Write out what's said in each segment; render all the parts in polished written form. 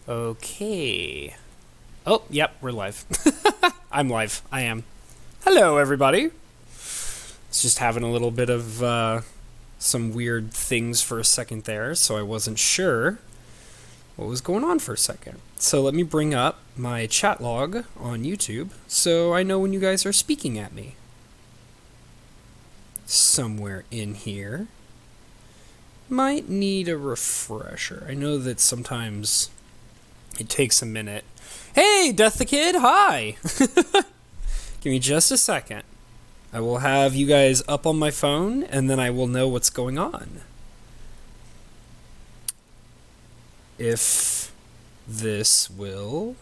Okay. Oh, yep, we're live. I'm live. I am. Hello, everybody. It's just having a little bit of some weird things for a second there, so I wasn't sure what was going on for a second. So let me bring up my chat log on YouTube so I know when you guys are speaking at me. Somewhere in here. Might need a refresher. I know that sometimes it takes a minute. Hey, Death the Kid, hi! Give me just a second. I will have you guys up on my phone, and then I will know what's going on. If this will...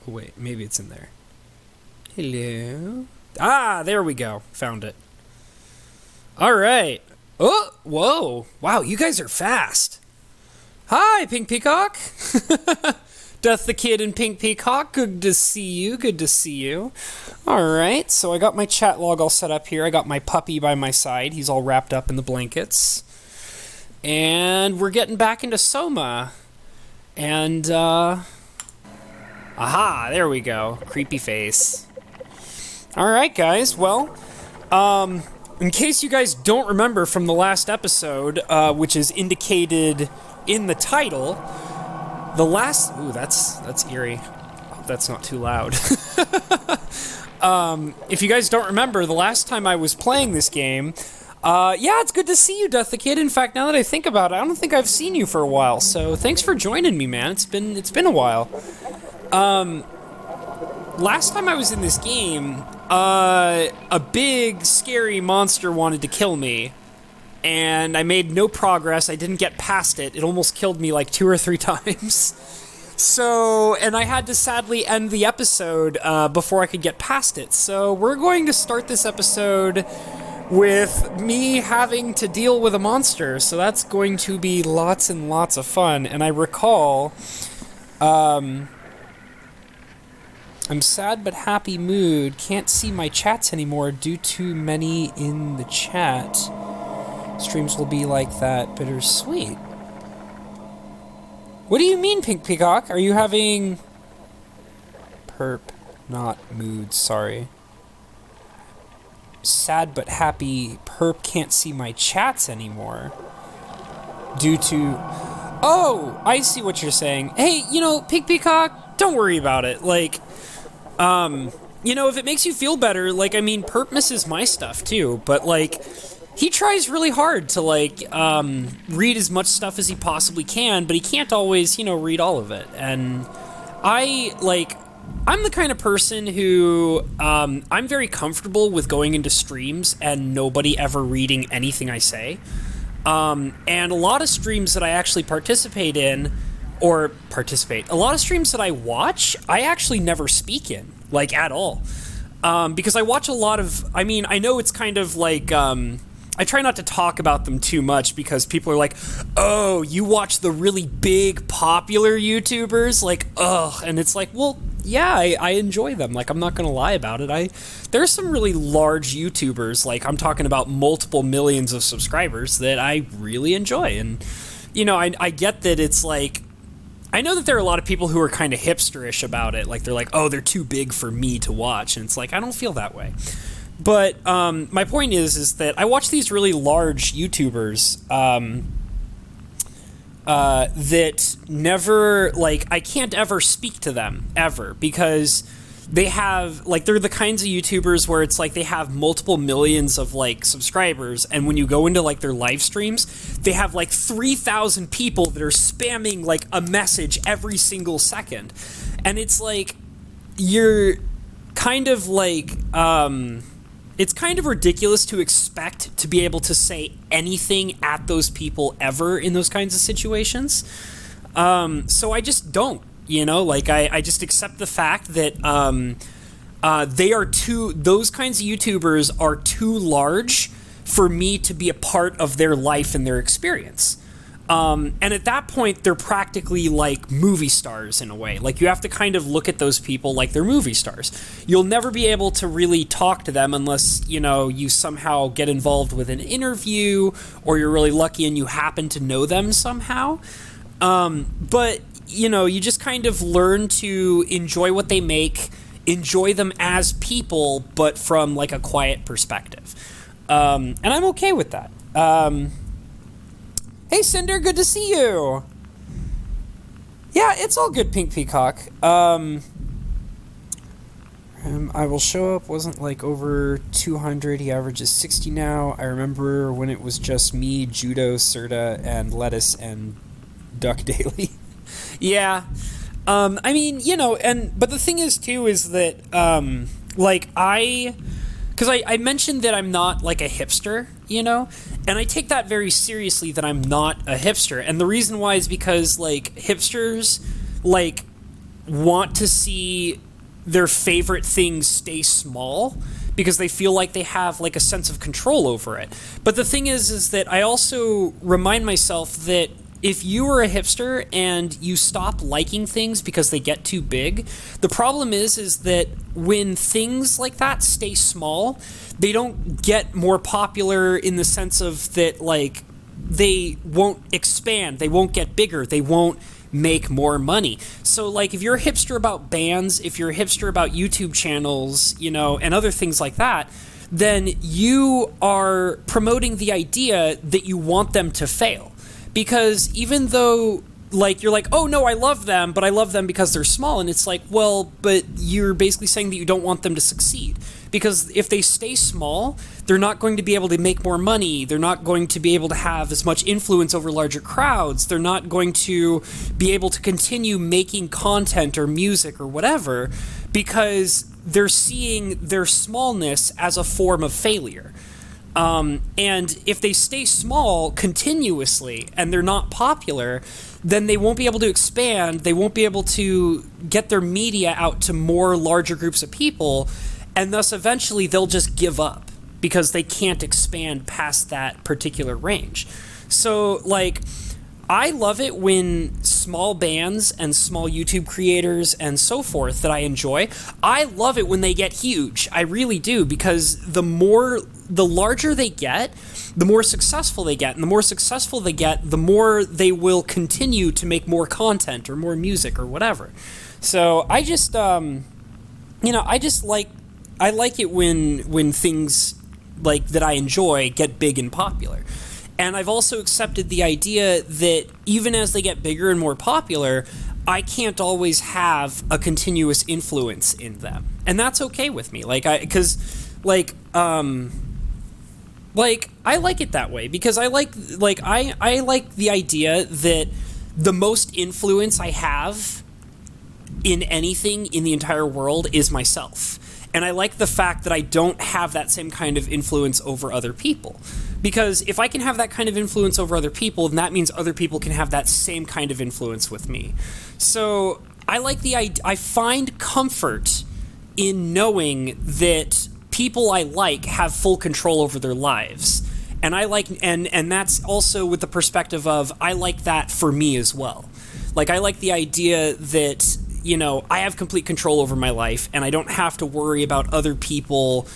Oh, wait, maybe it's in there. Hello? Ah, there we go. Found it. All right. Oh, whoa. Wow, you guys are fast. Hi, Pink Peacock. Death the Kid and Pink Peacock. Good to see you. Good to see you. All right, so I got my chat log all set up here. I got my puppy by my side. He's all wrapped up in the blankets. And we're getting back into SOMA. And, aha, there we go. Creepy face. All right, guys. Well, in case you guys don't remember from the last episode, which is indicated in the title, the last... Ooh, that's eerie. I hope that's not too loud. If you guys don't remember, the last time I was playing this game, yeah, it's good to see you, Death the Kid. In fact, now that I think about it, I don't think I've seen you for a while, so thanks for joining me, man. It's been a while. Last time I was in this game, a big, scary monster wanted to kill me, and I made no progress. I didn't get past it. It almost killed me like 2 or 3 times. So, and I had to sadly end the episode before I could get past it. So we're going to start this episode with me having to deal with a monster. So that's going to be lots and lots of fun. And I recall, I'm sad but happy mood. Can't see my chats anymore due to many in the chat. Streams will be like that. Bittersweet. What do you mean, Pink Peacock? Are you having... Perp, not mood, sorry. Sad but happy. Perp can't see my chats anymore. Due to... Oh, I see what you're saying. Hey, Pink Peacock, don't worry about it. Like, if it makes you feel better, like, I mean, Perp misses my stuff too, but, like... He tries really hard to, like, read as much stuff as he possibly can, but he can't always, read all of it. And I'm the kind of person who, I'm very comfortable with going into streams and nobody ever reading anything I say. And a lot of streams that I actually a lot of streams that I watch, I actually never speak in, like, at all. Because I watch a lot of, I know it's kind of like, I try not to talk about them too much because people are like, oh, you watch the really big, popular YouTubers? Like, ugh. And it's like, well, yeah, I enjoy them. Like, I'm not going to lie about it. There's some really large YouTubers, like, I'm talking about multiple millions of subscribers that I really enjoy. And, I get that it's like, I know that there are a lot of people who are kind of hipsterish about it. Like, they're like, oh, they're too big for me to watch. And it's like, I don't feel that way. But my point is that I watch these really large YouTubers that never, like, I can't ever speak to them, ever, because they have, like, they're the kinds of YouTubers where it's like they have multiple millions of, like, subscribers, and when you go into, like, their live streams, they have, like, 3,000 people that are spamming, like, a message every single second. And it's like, you're kind of, like, it's kind of ridiculous to expect to be able to say anything at those people ever in those kinds of situations. So I just don't, like I just accept the fact that those kinds of YouTubers are too large for me to be a part of their life and their experience. And at that point, they're practically like movie stars in a way. Like, you have to kind of look at those people like they're movie stars. You'll never be able to really talk to them unless, you somehow get involved with an interview or you're really lucky and you happen to know them somehow. But, you know, you just kind of learn to enjoy what they make, enjoy them as people, but from like a quiet perspective. And I'm okay with that. Hey, Cinder, good to see you. Yeah, it's all good, Pink Peacock. I will show up wasn't like over 200. He averages 60 now. I remember when it was just me, Judo, Serta, and Lettuce and Duck Daily. Yeah. I mean, you know, but the thing is too is that because I mentioned that I'm not like a hipster, you know, and I take that very seriously that I'm not a hipster, and the reason why is because like hipsters like want to see their favorite things stay small because they feel like they have like a sense of control over it. But the thing is that I also remind myself that if you are a hipster and you stop liking things because they get too big, the problem is that when things like that stay small, they don't get more popular in the sense of that like they won't expand, they won't get bigger, they won't make more money. So like if you're a hipster about bands, if you're a hipster about YouTube channels, you know, and other things like that, then you are promoting the idea that you want them to fail. Because even though like you're like, oh no, I love them, but I love them because they're small, and it's like, well, but you're basically saying that you don't want them to succeed. Because if they stay small, they're not going to be able to make more money. They're not going to be able to have as much influence over larger crowds. They're not going to be able to continue making content or music or whatever because they're seeing their smallness as a form of failure. And if they stay small continuously and they're not popular, then they won't be able to expand. They won't be able to get their media out to more larger groups of people. And thus, eventually, they'll just give up because they can't expand past that particular range. So, like, I love it when small bands and small YouTube creators and so forth that I enjoy, I love it when they get huge. I really do, because the larger they get, the more successful they get. And the more successful they get, the more they will continue to make more content or more music or whatever. So I just, I like it when things like that I enjoy get big and popular. And I've also accepted the idea that even as they get bigger and more popular, I can't always have a continuous influence in them. And that's okay with me. I like it that way because I like the idea that the most influence I have in anything in the entire world is myself. And I like the fact that I don't have that same kind of influence over other people. Because if I can have that kind of influence over other people, then that means other people can have that same kind of influence with me. So I like I find comfort in knowing that people I like have full control over their lives. And I like, and that's also with the perspective of, I like that for me as well. Like, I like the idea that, you know, I have complete control over my life and I don't have to worry about other people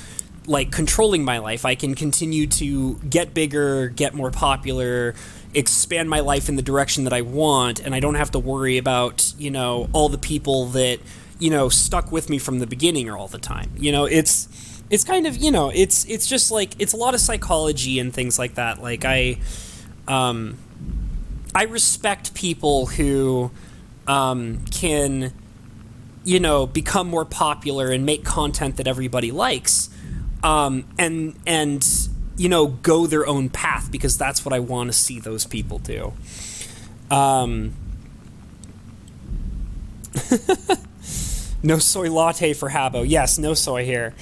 like controlling my life. I can continue to get bigger, get more popular, expand my life in the direction that I want, and I don't have to worry about, you know, all the people that, you know, stuck with me from the beginning or all the time. You know, it's kind of, you know, it's just like, it's a lot of psychology and things like that. Like I respect people who can, you know, become more popular and make content that everybody likes, and you know, go their own path, because that's what I want to see those people do. No soy latte for Habbo. Yes, no soy here.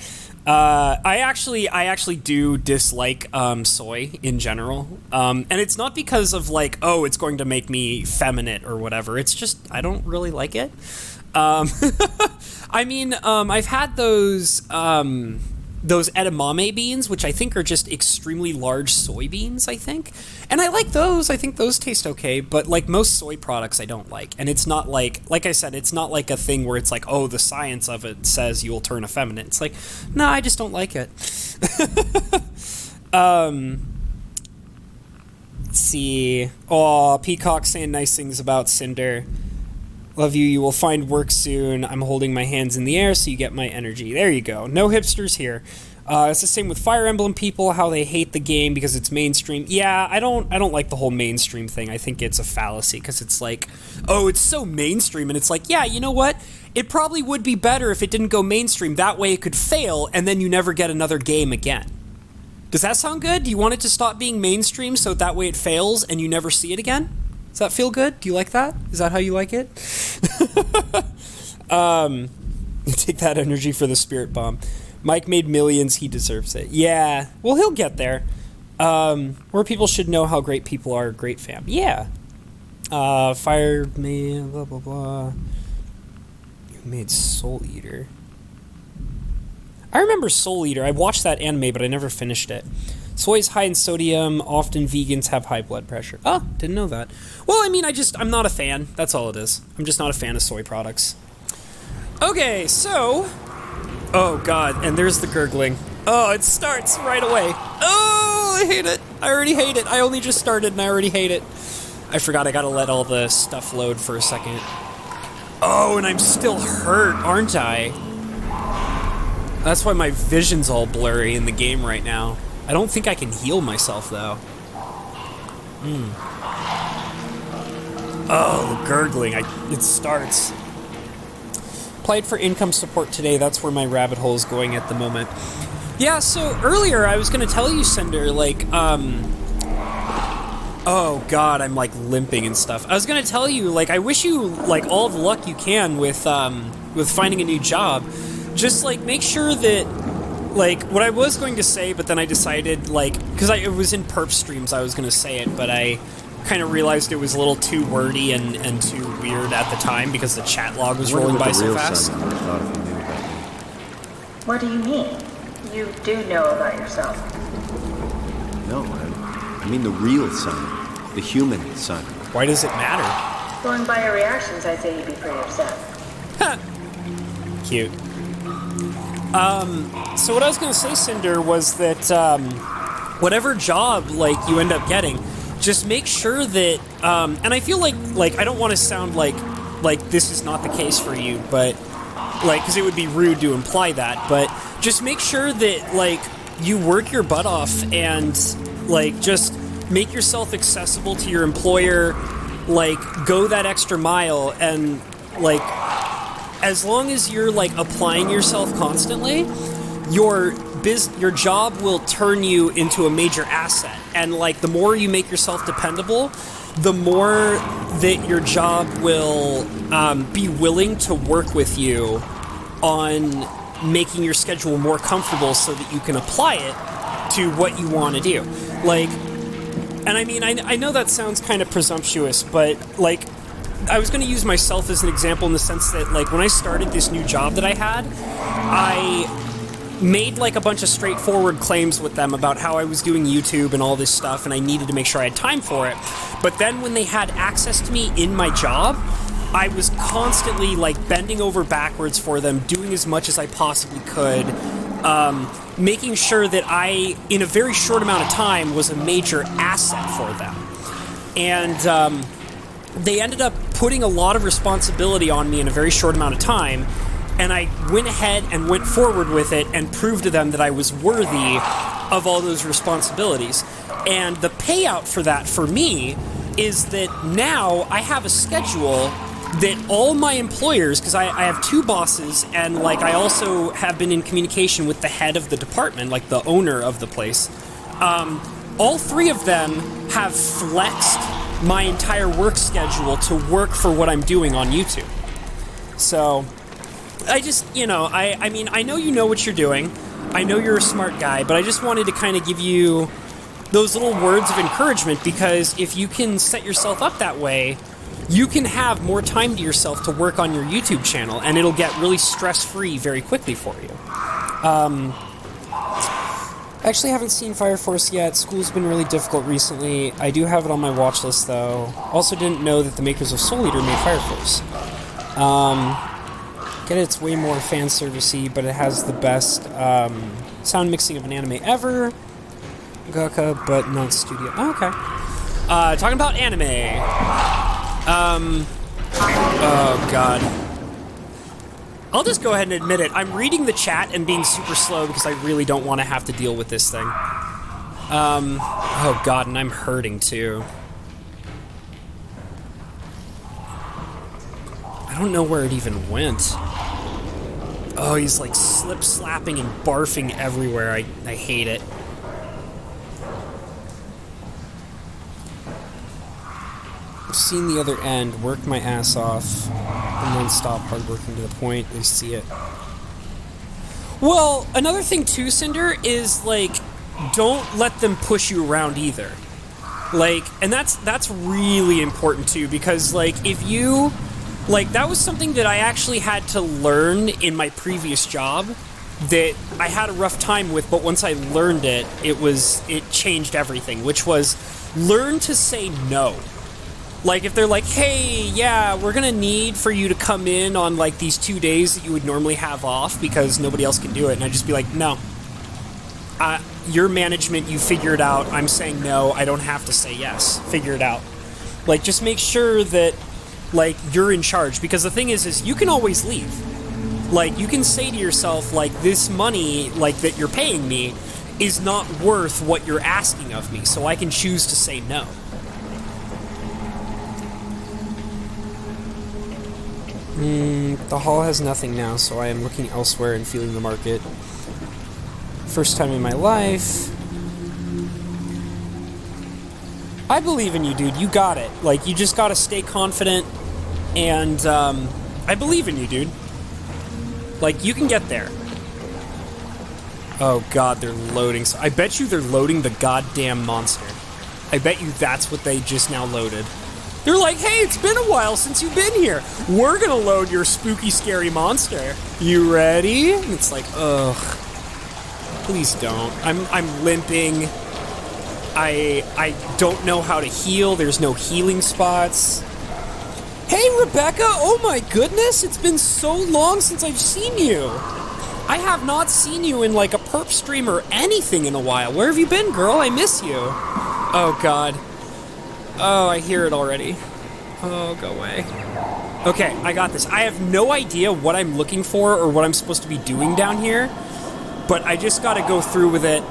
I actually do dislike soy in general, and it's not because of like, oh, it's going to make me feminine or whatever. It's just I don't really like it. I mean, I've had those edamame beans, which I think are just extremely large soybeans, I think. And I like those. I think those taste okay. But like most soy products, I don't like. And it's not like I said, it's not like a thing where it's like, oh, the science of it says you will turn effeminate. It's like, no, I just don't like it. Let's see. Aw, Peacock saying nice things about Cinder. Love you. You will find work soon. I'm holding my hands in the air so you get my energy. There you go. No hipsters here. It's the same with Fire Emblem people, how they hate the game because it's mainstream. Yeah, I don't like the whole mainstream thing. I think it's a fallacy because it's like, oh, it's so mainstream, and it's like, yeah, you know what? It probably would be better if it didn't go mainstream. That way it could fail, and then you never get another game again. Does that sound good? Do you want it to stop being mainstream so that way it fails and you never see it again? Does that feel good? Do you like that? Is that how you like it? Take that energy for the spirit bomb. Mike made millions. He deserves it. Yeah. Well, he'll get there. More people should know how great people are. Great fam. Yeah. Fire me. Blah, blah, blah. You made Soul Eater. I remember Soul Eater. I watched that anime, but I never finished it. Soy is high in sodium. Often vegans have high blood pressure. Oh, didn't know that. Well, I mean, I'm not a fan. That's all it is. I'm just not a fan of soy products. Okay, so... Oh, God, and there's the gurgling. Oh, it starts right away. Oh, I hate it. I already hate it. I only just started and I already hate it. I forgot I gotta let all the stuff load for a second. Oh, and I'm still hurt, aren't I? That's why my vision's all blurry in the game right now. I don't think I can heal myself, though. Oh, the gurgling. It starts. Applied for income support today. That's where my rabbit hole is going at the moment. Yeah, so earlier I was going to tell you, Cinder, like, oh, God, I'm, like, limping and stuff. I was going to tell you, like, I wish you, like, all the luck you can with finding a new job. Just, like, make sure that... Like, what I was going to say, but then I decided, like, because it was in perp streams I was going to say it, but I kind of realized it was a little too wordy and too weird at the time because the chat log was rolling by so fast. What do you mean? You do know about yourself. No, I mean the real Sun, the human Sun. Why does it matter? Going by your reactions, I'd say you'd be pretty upset. Cute. So what I was going to say, Cinder, was that whatever job, like, you end up getting, just make sure that, and I feel like I don't want to sound like this is not the case for you, but, like, because it would be rude to imply that, but just make sure that, like, you work your butt off and, like, just make yourself accessible to your employer, like, go that extra mile, and, like, as long as you're, like, applying yourself constantly, your job will turn you into a major asset. And, like, the more you make yourself dependable, the more that your job will be willing to work with you on making your schedule more comfortable so that you can apply it to what you want to do. Like, and I mean, I know that sounds kind of presumptuous, but, like, I was going to use myself as an example in the sense that, like, when I started this new job that I had, I made, like, a bunch of straightforward claims with them about how I was doing YouTube and all this stuff, and I needed to make sure I had time for it. But then when they had access to me in my job, I was constantly, like, bending over backwards for them, doing as much as I possibly could, making sure that I, in a very short amount of time, was a major asset for them. And, they ended up putting a lot of responsibility on me in a very short amount of time, and I went ahead and went forward with it and proved to them that I was worthy of all those responsibilities. And the payout for that, for me, is that now I have a schedule that all my employers, because I have two bosses, and, like, I also have been in communication with the head of the department, like the owner of the place. All three of them have flexed my entire work schedule to work for what I'm doing on YouTube. So, I just, you know, I mean, I know you know what you're doing. I know you're a smart guy, but I just wanted to kind of give you those little words of encouragement, because if you can set yourself up that way, you can have more time to yourself to work on your YouTube channel, and it'll get really stress-free very quickly for you. I actually haven't seen Fire Force yet. School's been really difficult recently. I do have it on my watch list, though. Also didn't know that the makers of Soul Eater made Fire Force. Get it, it's way more fan servicey, but it has the best sound mixing of an anime ever. Gaka, but not studio. Oh, okay. Talking about anime. Oh god. I'll just go ahead and admit it. I'm reading the chat and being super slow because I really don't want to have to deal with this thing. Oh god, and I'm hurting too. I don't know where it even went. Oh, he's like slip-slapping and barfing everywhere. I hate it. I've seen the other end, work my ass off, and then stop hardworking to the point they see it. Well, another thing too, Cinder, is like, don't let them push you around either. Like, and that's really important too, because like, if you, like, that was something that I actually had to learn in my previous job that I had a rough time with, but once I learned it, it changed everything, which was learn to say no. Like, if they're like, hey, yeah, we're gonna need for you to come in on, like, these 2 days that you would normally have off because nobody else can do it, and I'd just be like, no. Your management, you figure it out. I'm saying no. I don't have to say yes. Figure it out. Like, just make sure that, like, you're in charge, because the thing is you can always leave. Like, you can say to yourself, like, this money, like, that you're paying me is not worth what you're asking of me, so I can choose to say no. The hall has nothing now, so I am looking elsewhere and feeling the market. First time in my life. I believe in you, dude. You got it. Like, you just gotta stay confident, and, I believe in you, dude. Like, you can get there. Oh god, they're loading. So I bet you they're loading the goddamn monster. I bet you that's what they just now loaded. They're like, hey, it's been a while since you've been here. We're gonna load your spooky, scary monster. You ready? And it's like, ugh. Please don't. I'm limping. I don't know how to heal. There's no healing spots. Hey, Rebecca! Oh my goodness! It's been so long since I've seen you. I have not seen you in like a perp stream or anything in a while. Where have you been, girl? I miss you. Oh god. Oh, I hear it already. Oh, go away. Okay, I got this. I have no idea what I'm looking for or what I'm supposed to be doing down here, but I just gotta go through with it.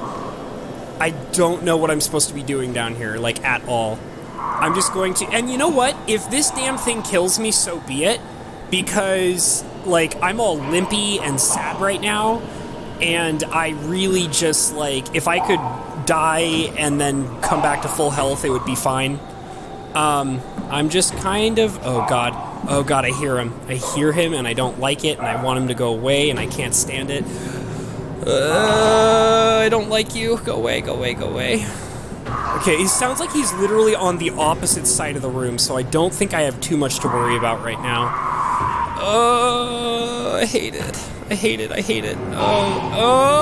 I don't know what I'm supposed to be doing down here, like, at all. I'm just going to... And you know what? If this damn thing kills me, so be it. Because, like, I'm all limpy and sad right now, and I really just, like... If I could die and then come back to full health, it would be fine. I'm just kind of... Oh, God. Oh, God, I hear him. I hear him, and I don't like it, and I want him to go away, and I can't stand it. I don't like you. Go away, go away, go away. Okay, he sounds like he's literally on the opposite side of the room, so I don't think I have too much to worry about right now. Oh, I hate it. I hate it. I hate it. Oh,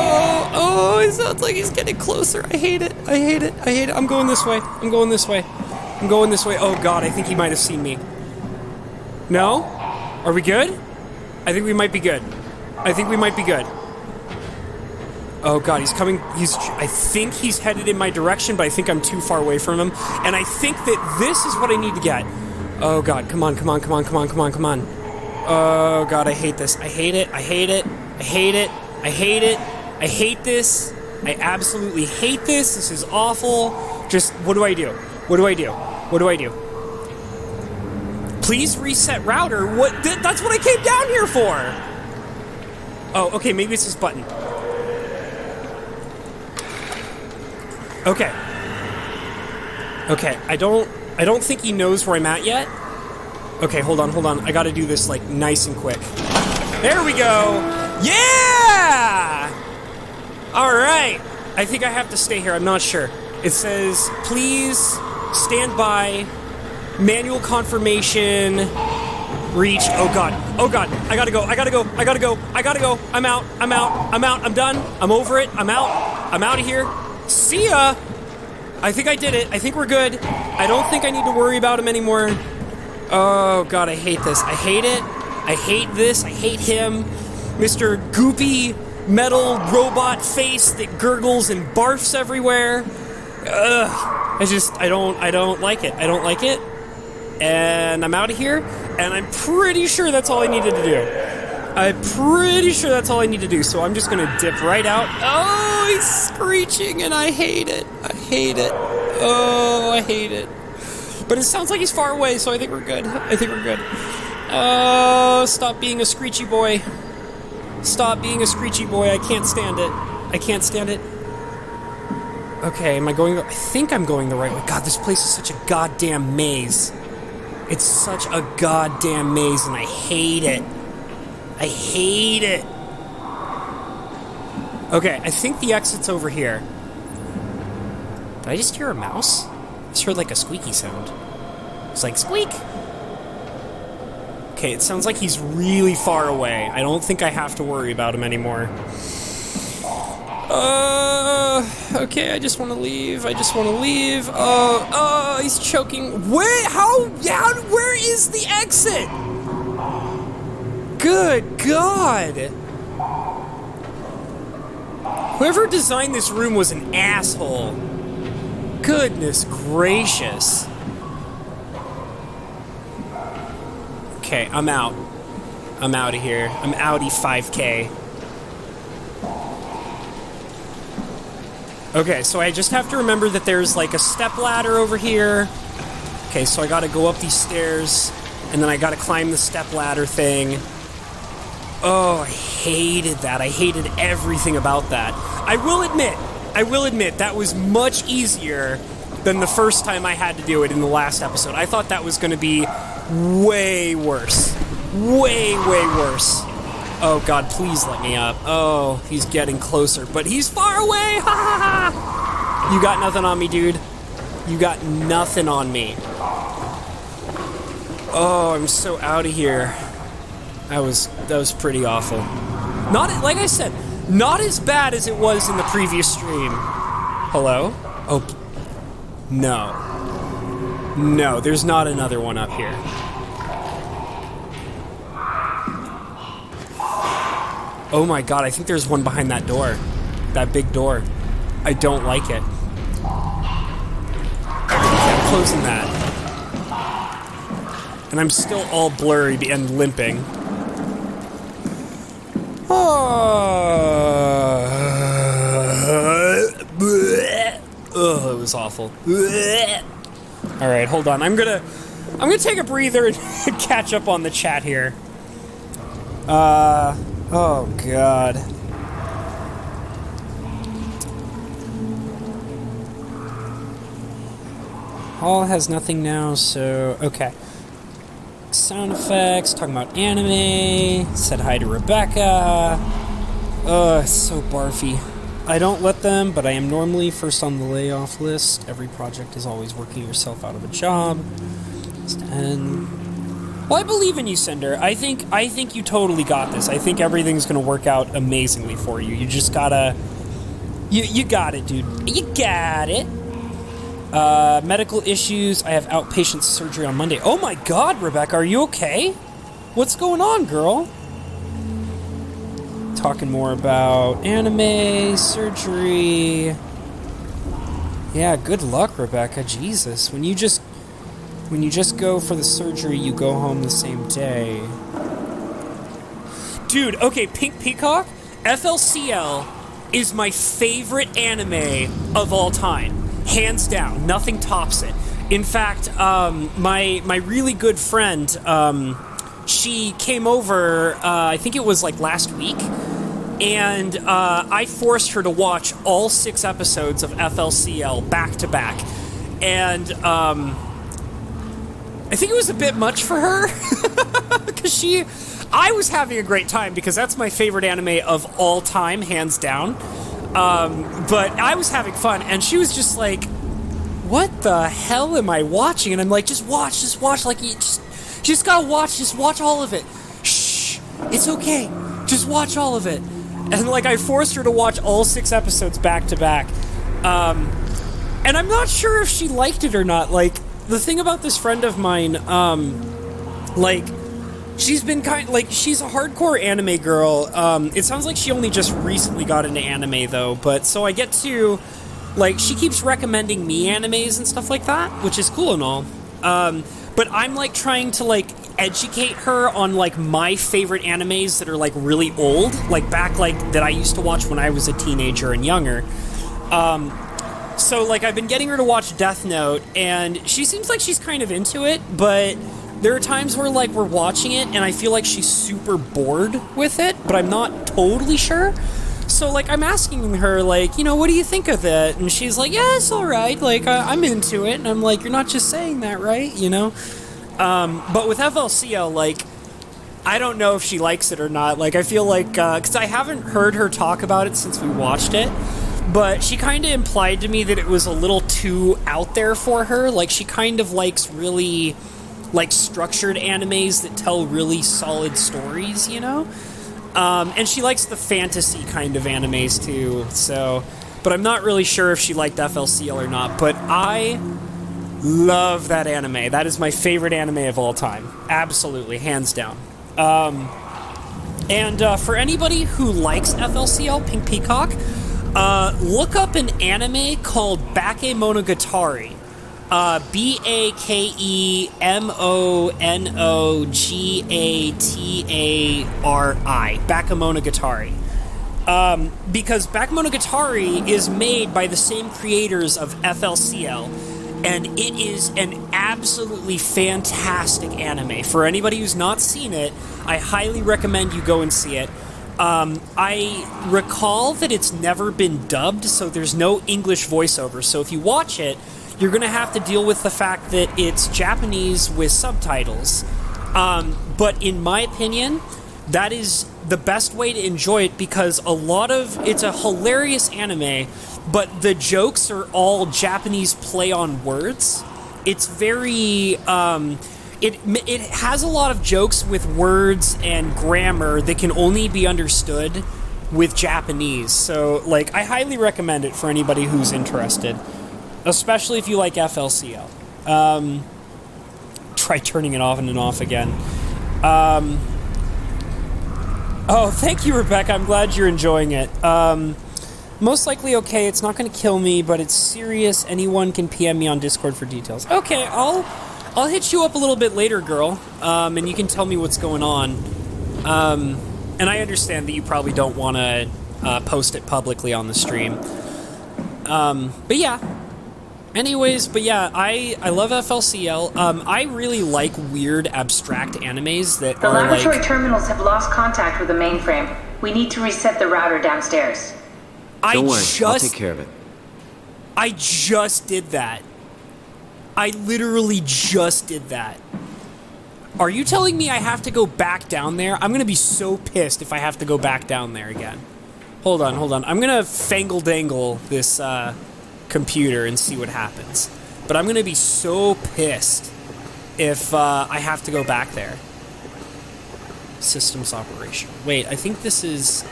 it sounds like he's getting closer. I hate it. I hate it. I hate it. I'm going this way. I'm going this way. I'm going this way. Oh, God, I think he might have seen me. No? Are we good? I think we might be good. I think we might be good. Oh god, he's coming, I think he's headed in my direction, but I think I'm too far away from him. And I think that this is what I need to get. Oh god, come on, come on, come on, come on, come on, come on. Oh god, I hate this. I hate it, I hate it, I hate it, I hate it, I hate this. I absolutely hate this. This is awful. Just, what do I do? What do I do? What do I do? Please reset router? What? That's what I came down here for! Oh, okay, maybe it's this button. Okay. Okay, I don't think he knows where I'm at yet. Okay, hold on. I gotta do this, like, nice and quick. There we go! Yeah! Alright. I think I have to stay here, I'm not sure. It says, please stand by, manual confirmation, reach, oh god, I gotta go, I'm out, I'm done, I'm over it, I'm out of here. See ya! I think I did it. I think we're good. I don't think I need to worry about him anymore. Oh, God, I hate this. I hate it. I hate this. I hate him. Mr. Goopy metal robot face that gurgles and barfs everywhere. Ugh. I don't like it. I don't like it. And I'm out of here, and I'm pretty sure that's all I needed to do. I'm pretty sure that's all I need to do, so I'm just gonna dip right out. Oh, he's screeching, and I hate it. I hate it. Oh, I hate it. But it sounds like he's far away, so I think we're good. I think we're good. Oh, stop being a screechy boy. Stop being a screechy boy. I can't stand it. I can't stand it. Okay, am I going... I think I'm going the right way. God, this place is such a goddamn maze. It's such a goddamn maze, and I hate it. I hate it. Okay, I think the exit's over here. Did I just hear a mouse? I just heard like a squeaky sound. It's like, squeak! Okay, it sounds like he's really far away. I don't think I have to worry about him anymore. Okay, I just want to leave. I just want to leave. Oh, he's choking. Wait, where is the exit? Good God. Whoever designed this room was an asshole. Goodness gracious. Okay, I'm out. I'm out of here. I'm outie 5K. Okay, so I just have to remember that there's like a step ladder over here. Okay, so I gotta go up these stairs, and then I gotta climb the step ladder thing. Oh, I hated that. I hated everything about that. I will admit, that was much easier than the first time I had to do it in the last episode. I thought that was gonna be way worse. Way worse. Oh God, please let me up. Oh, he's getting closer, but he's far away! Ha ha ha! You got nothing on me, dude. You got nothing on me. Oh, I'm so out of here. That was pretty awful. Not, like I said, not as bad as it was in the previous stream. Hello? Oh, no. No, there's not another one up here. Oh my God, I think there's one behind that door. That big door. I don't like it. I'm closing that. And I'm still all blurry and limping. Oh, it was awful. Alright, hold on. I'm gonna take a breather and catch up on the chat here. Oh, God. Hall has nothing now, so... Okay. Sound effects, talking about anime, said hi to Rebecca. It's so barfy. I don't let them, but I am normally first on the layoff list. Every project is always working yourself out of a job. And... Well, I believe in you, Cinder. I think you totally got this. I think everything's gonna work out amazingly for you. You just gotta... You got it, dude. You got it. Medical issues. I have outpatient surgery on Monday. Oh my God, Rebecca, are you okay? What's going on, girl? Talking more about anime, surgery. Yeah, good luck, Rebecca. Jesus, when you just go for the surgery, you go home the same day. Dude, okay, Pink Peacock, FLCL is my favorite anime of all time. Hands down, nothing tops it. In fact, my really good friend, she came over, I think it was like last week, and I forced her to watch all 6 episodes of FLCL back to back. And I think it was a bit much for her, because I was having a great time, because that's my favorite anime of all time, hands down. But I was having fun, and she was just like, what the hell am I watching? And I'm like, just watch, like, you just gotta watch, just watch all of it. Shh, it's okay, just watch all of it. And like, I forced her to watch all 6 episodes back to back. And I'm not sure if she liked it or not. Like, the thing about this friend of mine, like, she's been she's a hardcore anime girl. It sounds like she only just recently got into anime, though. But, so I get to like, she keeps recommending me animes and stuff like that, which is cool and all. But I'm, like, trying to, like, educate her on, like, my favorite animes that are, like, really old, like, back, like, that I used to watch when I was a teenager and younger. So, like, I've been getting her to watch Death Note, and she seems like she's kind of into it, but there are times where, like, we're watching it, and I feel like she's super bored with it, but I'm not totally sure. So, like, I'm asking her, like, you know, what do you think of it? And she's like, yeah, it's all right. Like, I'm into it. And I'm like, you're not just saying that, right? You know? But with FLCL, like, I don't know if she likes it or not. Like, I feel like, because I haven't heard her talk about it since we watched it, but she kind of implied to me that it was a little too out there for her. Like, she kind of likes really, like, structured animes that tell really solid stories, you know? And she likes the fantasy kind of animes too, so... But I'm not really sure if she liked FLCL or not, but I love that anime. That is my favorite anime of all time. Absolutely, hands down. For anybody who likes FLCL, Pink Peacock, look up an anime called Bakemonogatari. Bakemonogatari. Bakemonogatari. Because Bakemonogatari is made by the same creators of FLCL, and it is an absolutely fantastic anime. For anybody who's not seen it, I highly recommend you go and see it. I recall that it's never been dubbed, so there's no English voiceover. So if you watch it, you're going to have to deal with the fact that it's Japanese with subtitles. But in my opinion, that is the best way to enjoy it, because it's a hilarious anime, but the jokes are all Japanese play on words. It's very... It has a lot of jokes with words and grammar that can only be understood with Japanese. So, like, I highly recommend it for anybody who's interested. Especially if you like FLCL. Try turning it off and off again. Oh, thank you, Rebecca. I'm glad you're enjoying it. Most likely okay. It's not going to kill me, but it's serious. Anyone can PM me on Discord for details. Okay, I'll hit you up a little bit later, girl, and you can tell me what's going on. And I understand that you probably don't want to post it publicly on the stream. But yeah. Anyways, but yeah, I love FLCL. I really like weird, abstract animes that the are like... laboratory terminals have lost contact with the mainframe. We need to reset the router downstairs. Don't worry, I'll take care of it. I just did that. I literally just did that. Are you telling me I have to go back down there? I'm gonna be so pissed if I have to go back down there again. Hold on. I'm gonna fangle-dangle this, computer and see what happens. But I'm gonna be so pissed if I have to go back there. Systems operation. Wait, I think this is...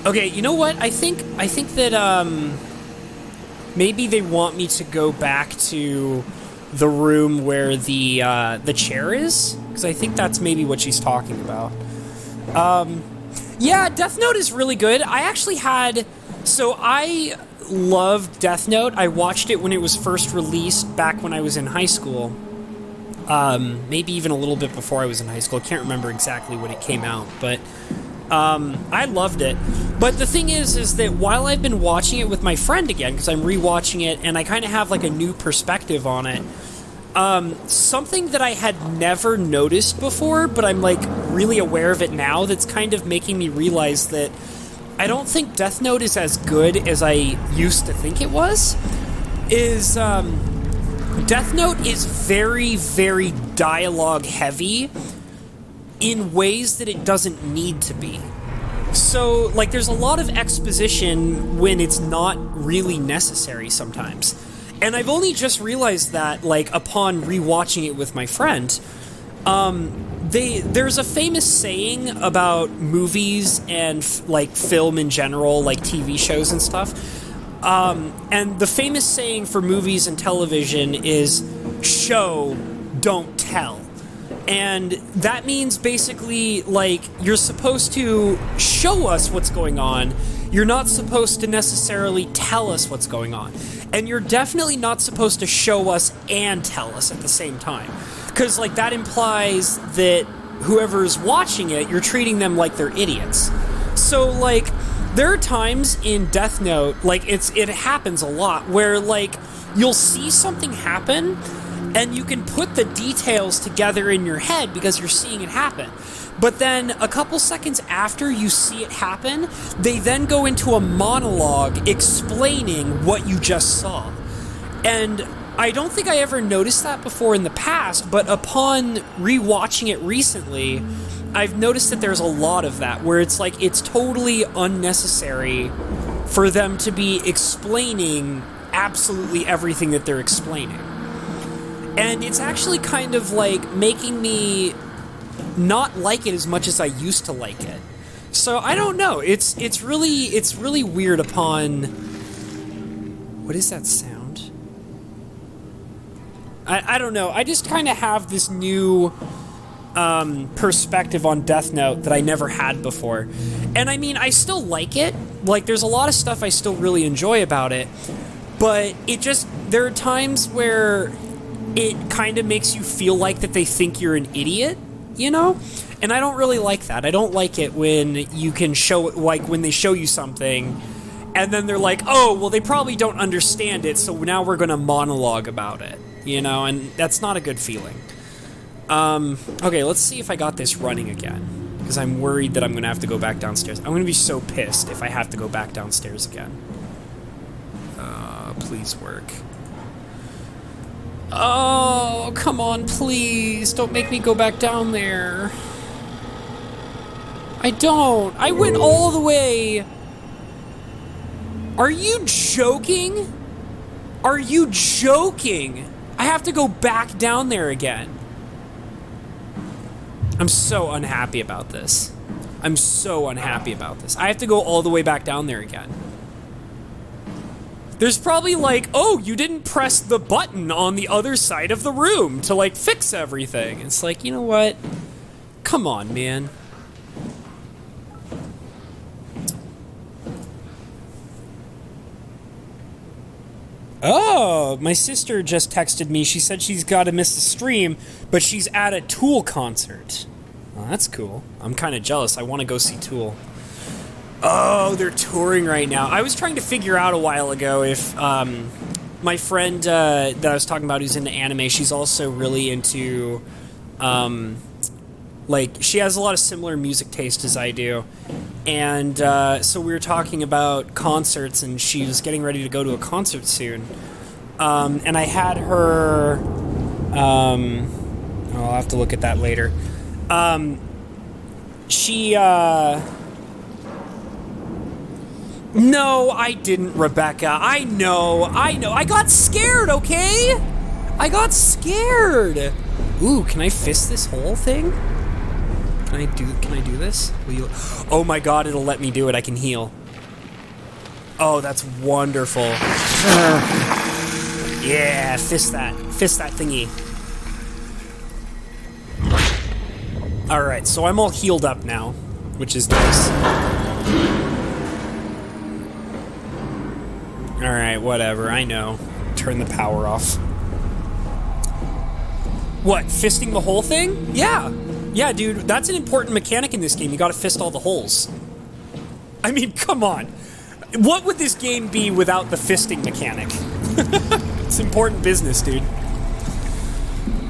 Okay, you know what? I think that maybe they want me to go back to the room where the chair is, because I think that's maybe what she's talking about. Yeah, Death Note is really good. I actually had... So I loved Death Note. I watched it when it was first released back when I was in high school. Maybe even a little bit before I was in high school. I can't remember exactly when it came out, but I loved it. But the thing is that while I've been watching it with my friend again, because I'm rewatching it and I kind of have like a new perspective on it, something that I had never noticed before, but I'm like really aware of it now, that's kind of making me realize that I don't think Death Note is as good as I used to think it was, is Death Note is very, very dialogue heavy in ways that it doesn't need to be. So, like, there's a lot of exposition when it's not really necessary sometimes. And I've only just realized that, like, upon rewatching it with my friend. There's a famous saying about movies and, like, film in general, like TV shows and stuff. And the famous saying for movies and television is, show, don't tell. And that means basically, like, you're supposed to show us what's going on. You're not supposed to necessarily tell us what's going on. And you're definitely not supposed to show us and tell us at the same time. Because, like, that implies that whoever's watching it, you're treating them like they're idiots. So, like, there are times in Death Note, like, it happens a lot, where, like, you'll see something happen, and you can put the details together in your head because you're seeing it happen. But then a couple seconds after you see it happen, they then go into a monologue explaining what you just saw. And I don't think I ever noticed that before in the past, but upon rewatching it recently, I've noticed that there's a lot of that, where it's like it's totally unnecessary for them to be explaining absolutely everything that they're explaining. And it's actually kind of like making me not like it as much as I used to like it. So I don't know. It's really weird upon... What is that sound? I don't know. I just kind of have this new perspective on Death Note that I never had before. And I mean, I still like it. Like, there's a lot of stuff I still really enjoy about it. But it just... There are times where it kind of makes you feel like that they think you're an idiot, you know? And I don't really like that. I don't like it when you can show, like, when they show you something, and then they're like, oh, well, they probably don't understand it, so now we're going to monologue about it, you know? And that's not a good feeling. Okay, let's see if I got this running again, because I'm worried that I'm going to have to go back downstairs. I'm going to be so pissed if I have to go back downstairs again. Please work. Oh, come on, please. Don't make me go back down there. I don't. I went all the way. Are you joking? Are you joking? I have to go back down there again. I'm so unhappy about this. I'm so unhappy about this. I have to go all the way back down there again. There's probably like, oh, you didn't press the button on the other side of the room to, like, fix everything. It's like, you know what? Come on, man. Oh, my sister just texted me. She said she's got to miss the stream, but she's at a Tool concert. Well, that's cool. I'm kind of jealous. I want to go see Tool. Oh, they're touring right now. I was trying to figure out a while ago if my friend that I was talking about who's into anime, she's also really into, like, she has a lot of similar music taste as I do. And so we were talking about concerts, and she was getting ready to go to a concert soon. And I had her... I'll have to look at that later. No, I didn't, Rebecca. I know. I got scared, okay? I got scared. Ooh, can I fist this whole thing? Can I do this? Will you... Oh my god, it'll let me do it. I can heal. Oh, that's wonderful. Yeah, fist that. Fist that thingy. Alright, so I'm all healed up now, which is nice. Alright, whatever, I know. Turn the power off. What, fisting the whole thing? Yeah. Yeah, dude, that's an important mechanic in this game. You gotta fist all the holes. I mean, come on. What would this game be without the fisting mechanic? It's important business, dude.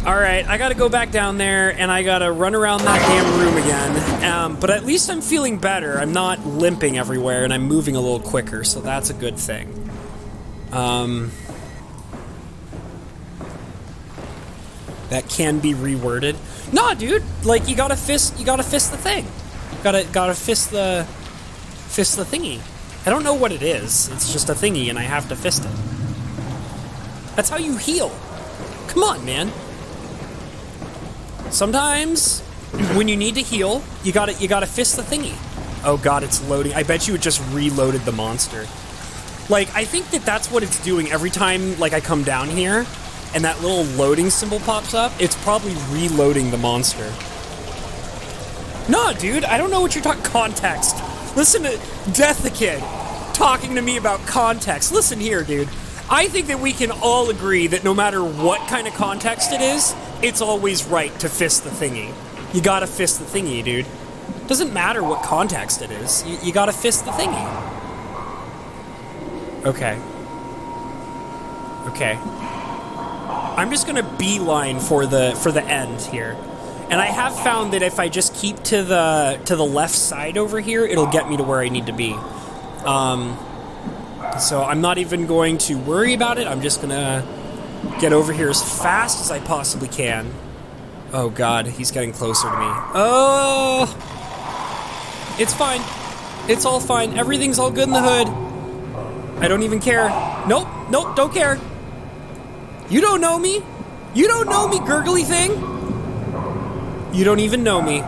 Alright, I gotta go back down there, and I gotta run around that damn room again. But at least I'm feeling better. I'm not limping everywhere, and I'm moving a little quicker, so that's a good thing. That can be reworded. Nah, dude, like, you gotta fist the thing. Gotta fist the thingy. I don't know what it is. It's just a thingy, and I have to fist it. That's how you heal. Come on, man. Sometimes, when you need to heal, you gotta fist the thingy. Oh god, it's loading. I bet you it just reloaded the monster. Like, I think that's what it's doing every time, like, I come down here, and that little loading symbol pops up, it's probably reloading the monster. No, dude, I don't know what you're talking. Context. Listen to Death the Kid talking to me about context. Listen here, dude. I think that we can all agree that no matter what kind of context it is, it's always right to fist the thingy. You gotta fist the thingy, dude. Doesn't matter what context it is. You gotta fist the thingy. Okay. Okay. I'm just gonna beeline for the end here. And I have found that if I just keep to the left side over here, it'll get me to where I need to be. So I'm not even going to worry about it. I'm just gonna get over here as fast as I possibly can. Oh god, he's getting closer to me. Oh! It's fine. It's all fine. Everything's all good in the hood. I don't even care. Nope, nope, don't care. You don't know me. You don't know me, gurgly thing. You don't even know me.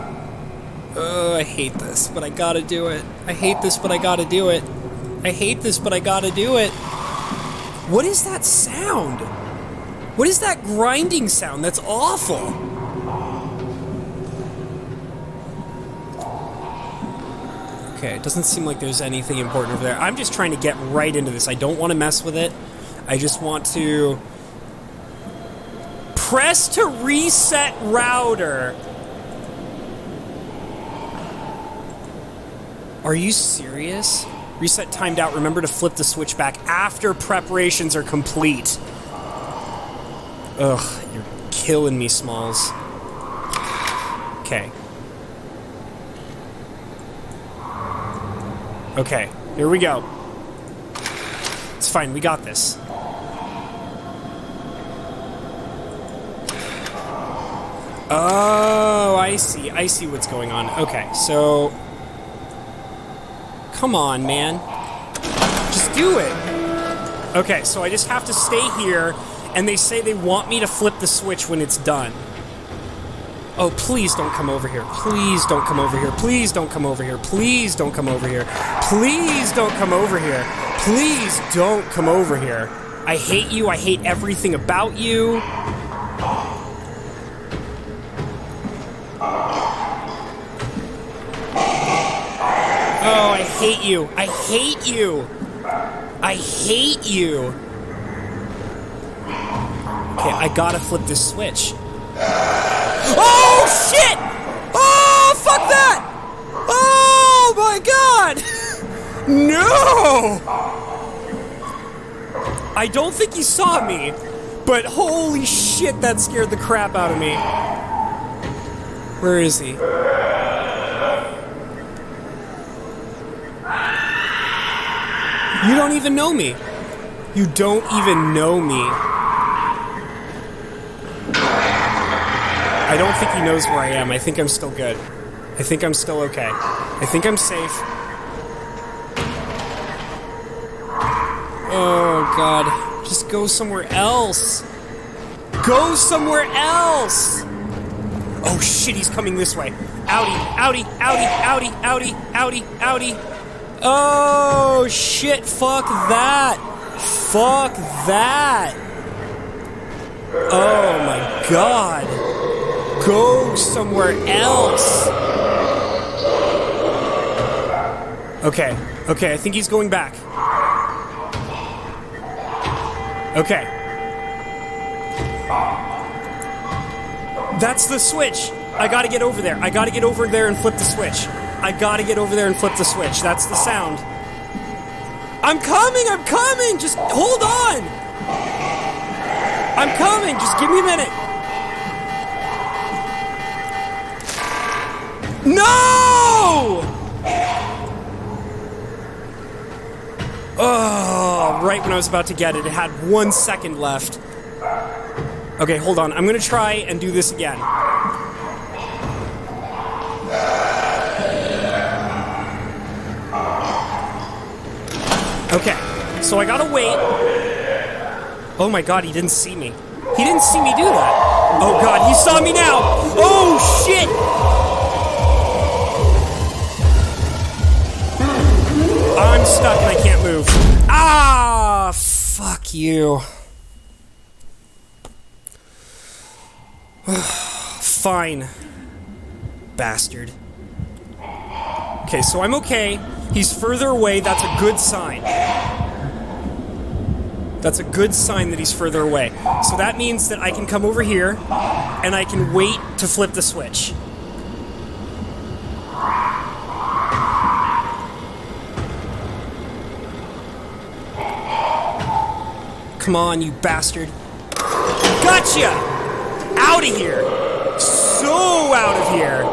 Oh, I hate this, but I gotta do it. I hate this, but I gotta do it. I hate this, but I gotta do it. What is that sound? What is that grinding sound? That's awful. Okay, it doesn't seem like there's anything important over there. I'm just trying to get right into this. I don't want to mess with it. I just want to press to reset router. Are you serious? Reset timed out. Remember to flip the switch back after preparations are complete. Ugh, you're killing me, Smalls. Okay. Okay, here we go. It's fine, we got this. Oh, I see what's going on. Okay, so... Come on, man. Just do it. Okay, so I just have to stay here, and they say they want me to flip the switch when it's done. Oh, please don't come over here. Please don't come over here. Please don't come over here. Please don't come over here. Please don't come over here. Please don't come over here. I hate you. I hate everything about you. Oh, I hate you. I hate you. I hate you. Okay, I gotta flip this switch. Oh, shit! Oh, fuck that! Oh, my God! No! I don't think he saw me, but holy shit, that scared the crap out of me. Where is he? You don't even know me. You don't even know me. I don't think he knows where I am. I think I'm still good. I think I'm still okay. I think I'm safe. Oh, God. Just go somewhere else. Go somewhere else! Oh, shit, he's coming this way. Outie, outie, outie, outie, outie, outie, outie. Oh, shit, fuck that. Fuck that. Oh, my God. Go somewhere else. Okay, okay, I think he's going back. Okay. That's the switch. I gotta get over there. I gotta get over there and flip the switch. I gotta get over there and flip the switch. That's the sound. I'm coming! I'm coming! Just hold on! I'm coming! Just give me a minute. No! Oh, right when I was about to get it. It had 1 second left. Okay, hold on. I'm gonna try and do this again. Okay, so I gotta wait. Oh my God, he didn't see me. He didn't see me do that. Oh God, he saw me now. Oh shit! I'm stuck and I can't move. Ah, fuck you. Fine. Bastard. Okay, so I'm okay. He's further away. That's a good sign. That's a good sign that he's further away. So that means that I can come over here, and I can wait to flip the switch. Come on, you bastard. Gotcha! Out of here! So out of here!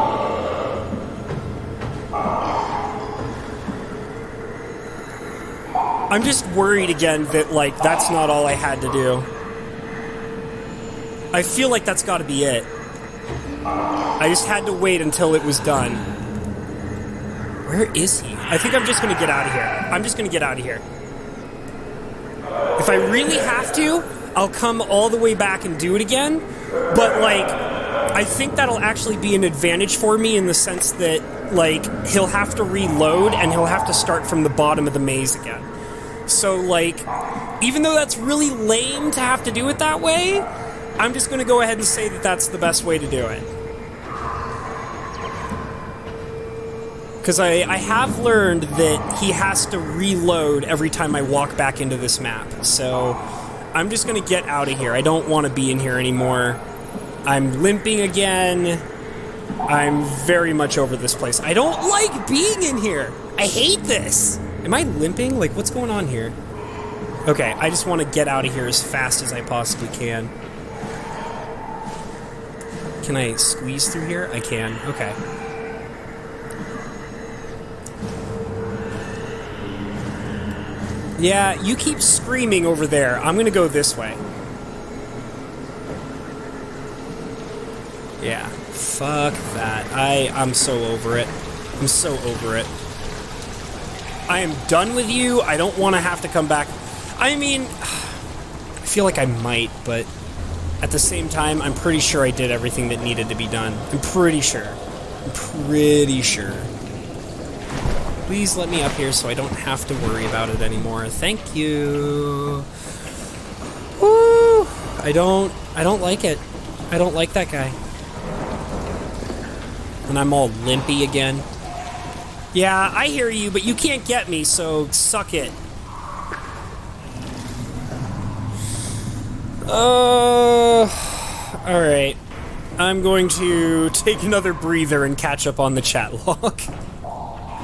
I'm just worried again that, like, that's not all I had to do. I feel like that's gotta be it. I just had to wait until it was done. Where is he? I think I'm just gonna get out of here. I'm just gonna get out of here. If I really have to, I'll come all the way back and do it again. But, like, I think that'll actually be an advantage for me in the sense that, like, he'll have to reload and he'll have to start from the bottom of the maze again. So, like, even though that's really lame to have to do it that way, I'm just going to go ahead and say that that's the best way to do it. Because I have learned that he has to reload every time I walk back into this map. So I'm just going to get out of here. I don't want to be in here anymore. I'm limping again. I'm very much over this place. I don't like being in here. I hate this. Am I limping? Like, what's going on here? Okay, I just want to get out of here as fast as I possibly can. Can I squeeze through here? I can. Okay. Yeah, you keep screaming over there. I'm gonna go this way. Yeah, fuck that. I'm so over it. I'm so over it. I am done with you. I don't want to have to come back. I mean, I feel like I might, but at the same time, I'm pretty sure I did everything that needed to be done. I'm pretty sure. I'm pretty sure. Please let me up here so I don't have to worry about it anymore. Thank you. Woo! I don't like it. I don't like that guy. And I'm all limpy again. Yeah, I hear you, but you can't get me, so suck it. Alright. I'm going to take another breather and catch up on the chat log.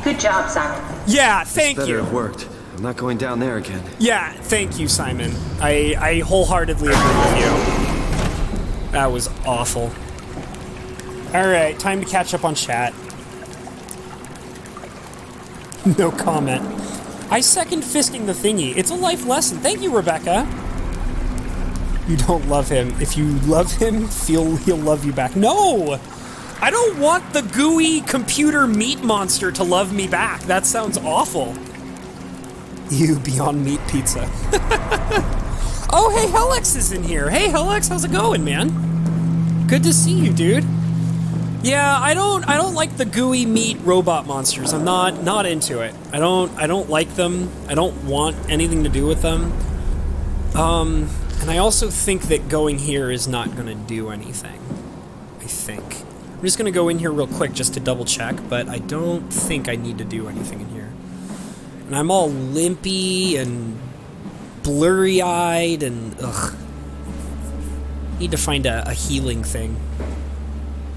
Good job, Simon. Yeah, thank you. Better have worked. I'm not going down there again. Yeah, thank you, Simon. I wholeheartedly agree with you. That was awful. Alright, time to catch up on chat. No comment. I second fisting the thingy. It's a life lesson. Thank you, Rebecca. You don't love him. If you love him, he'll love you back. No! I don't want the gooey computer meat monster to love me back. That sounds awful. You Beyond Meat pizza. Oh, hey, Helix is in here. Hey, Helix, how's it going, man? Good to see you, dude. Yeah, I don't like the gooey meat robot monsters. I'm not into it. I don't like them. I don't want anything to do with them. And I also think that going here is not gonna do anything. I think. I'm just gonna go in here real quick just to double check, but I don't think I need to do anything in here. And I'm all limpy and blurry-eyed and ugh. Need to find a healing thing.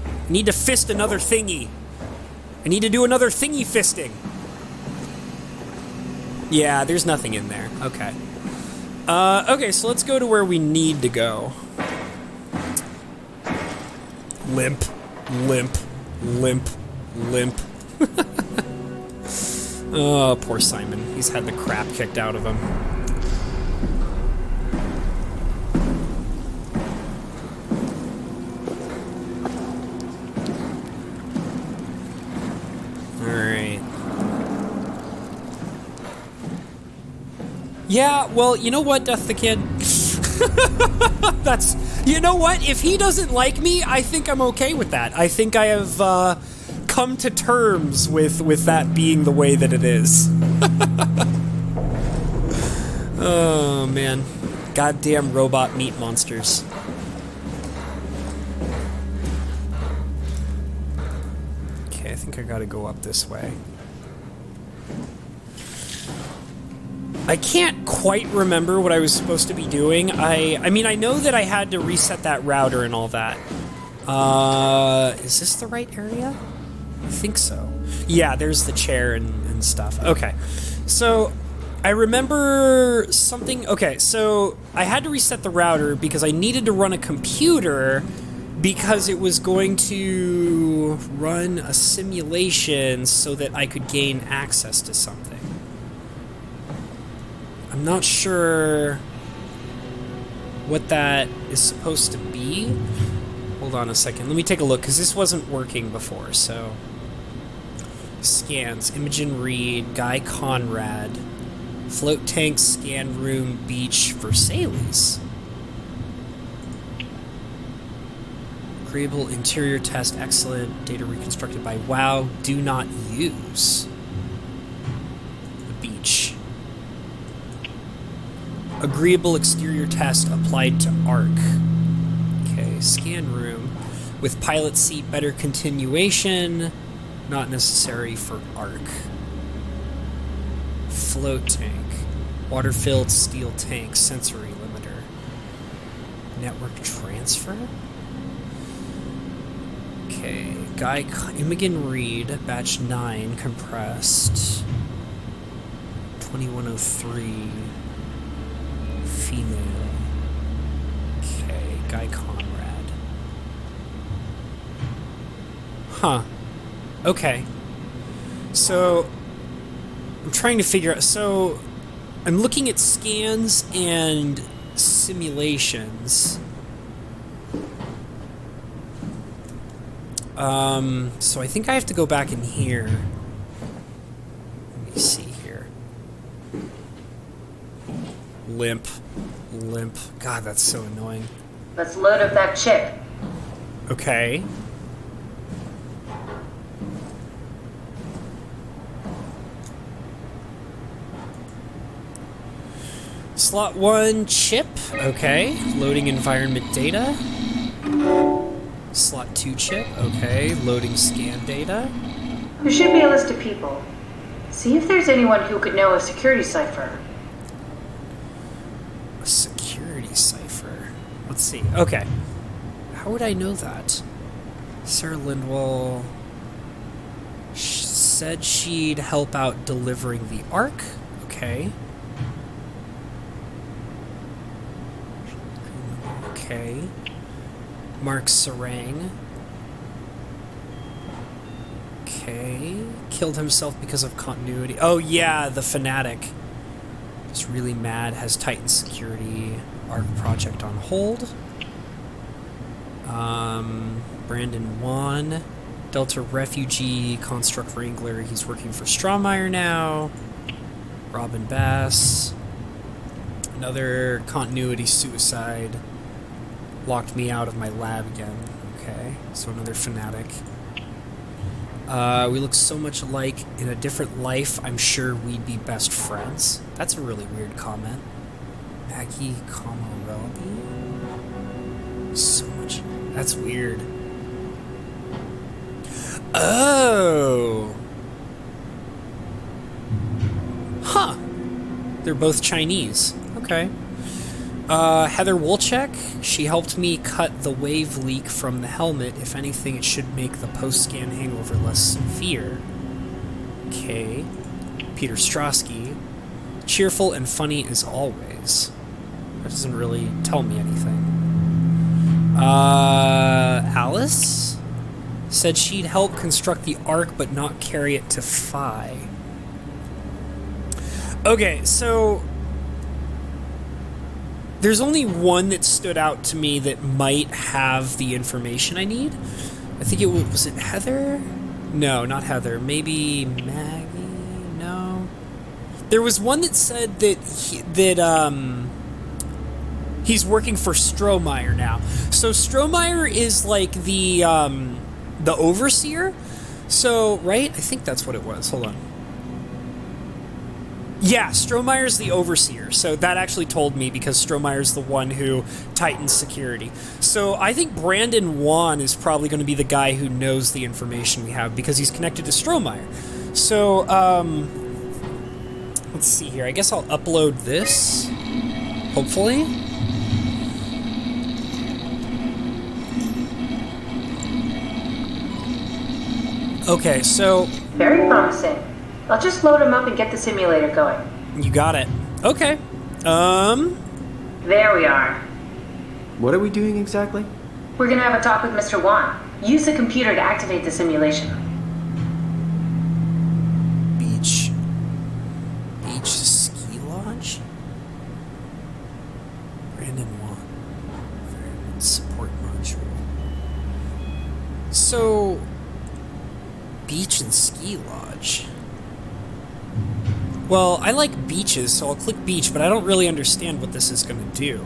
I need to fist another thingy. I need to do another thingy fisting. Yeah, there's nothing in there. Okay. Okay, so let's go to where we need to go. Limp. Limp. Limp. Limp. Oh, poor Simon. He's had the crap kicked out of him. Alright. Yeah, well, you know what, Death the Kid? That's... You know what? If he doesn't like me, I think I'm okay with that. I think I have come to terms with that being the way that it is. Oh, man. Goddamn robot meat monsters. Okay, I think I gotta go up this way. I can't quite remember what I was supposed to be doing. I mean, I know that I had to reset that router and all that. Is this the right area? I think so. Yeah, there's the chair and stuff. Okay. So, I remember something... Okay, so I had to reset the router because I needed to run a computer because it was going to run a simulation so that I could gain access to something. I'm not sure what that is supposed to be. Hold on a second. Let me take a look, because this wasn't working before, so... Scans. Imogen Reed. Guy Conrad. Float tank, scan room, beach, Versailles. Agreeable interior test, excellent. Data reconstructed by WoW. Do not use. The beach. Agreeable exterior test applied to ARC. Okay, scan room. With pilot seat, better continuation. Not necessary for ARC. Float tank. Water-filled steel tank. Sensory limiter. Network transfer? Okay. Guy Imogen Reed. Batch 9. Compressed. 2103. Female. Okay. Guy Conrad. Huh. Okay. So... I'm trying to figure out... So, I'm looking at scans and simulations. So I think I have to go back in here. Let me see here. Limp. God, that's so annoying. Let's load up that chip. Okay. Slot 1 chip. Okay. Loading environment data. Slot 2 chip. Okay. Loading scan data. There should be a list of people. See if there's anyone who could know a security cipher. A security cipher. Let's see. Okay. How would I know that? Sarah Lindwall said she'd help out delivering the ARC. Okay. Okay. Mark Sarang. Okay. Killed himself because of continuity. Oh, yeah, the fanatic. Is really mad. Has Titan Security ARC project on hold. Brandon Wan. Delta Refugee. Construct Wrangler. He's working for Strawmeyer now. Robin Bass. Another continuity suicide. Locked me out of my lab again. Okay, so another fanatic. We look so much alike. In a different life, I'm sure we'd be best friends. That's a really weird comment. Maggie Comarelli? So much... That's weird. Oh! Huh! They're both Chinese. Okay. Heather Wolchek, she helped me cut the wave leak from the helmet. If anything, it should make the post-scan hangover less severe. Okay. Peter Strosky, cheerful and funny as always. That doesn't really tell me anything. Alice said she'd help construct the ARC but not carry it to Phi. Okay, so... There's only one that stood out to me that might have the information I need. I think it was it Heather? No, not Heather. Maybe Maggie? No. There was one that said that he's working for Strohmeyer now. So Strohmeyer is like the overseer. So, right? I think that's what it was. Hold on. Yeah, Strohmeyer's the overseer, so that actually told me because Strohmeyer's the one who tightens security. So I think Brandon Wan is probably going to be the guy who knows the information we have because he's connected to Strohmeyer. So, let's see here. I guess I'll upload this, hopefully. Okay, so... Very promising. I'll just load him up and get the simulator going. You got it. Okay. There we are. What are we doing exactly? We're gonna have a talk with Mr. Wan. Use the computer to activate the simulation. Beach ski lodge? Brandon Wan. Environment support module. So... Beach and ski lodge. Well, I like beaches, so I'll click beach, but I don't really understand what this is going to do.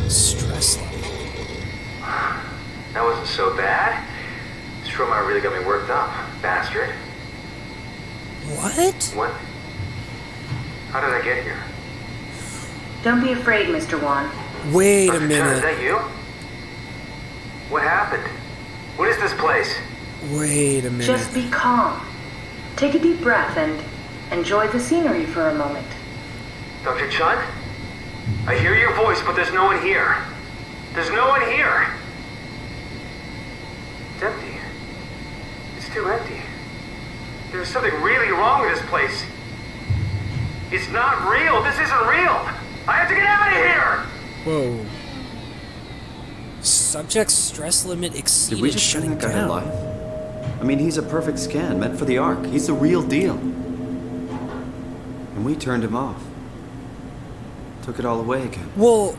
Stress level. That wasn't so bad. Strohmeyer really got me worked up, bastard. What? What? How did I get here? Don't be afraid, Mr. Wan. Wait a Dr. Chen, is minute. that you? What happened? What is this place? Wait a minute. Just be calm. Take a deep breath and enjoy the scenery for a moment. Dr. Chun? I hear your voice, but there's no one here. There's no one here. It's empty. It's too empty. There's something really wrong with this place. It's not real. This isn't real. I have to get out of here. Whoa. Subject's stress limit exceeded. Did we just turn shutting that guy down. alive? I mean, he's a perfect scan, meant for the Ark. He's the real deal. And we turned him off. Took it all away again. Well,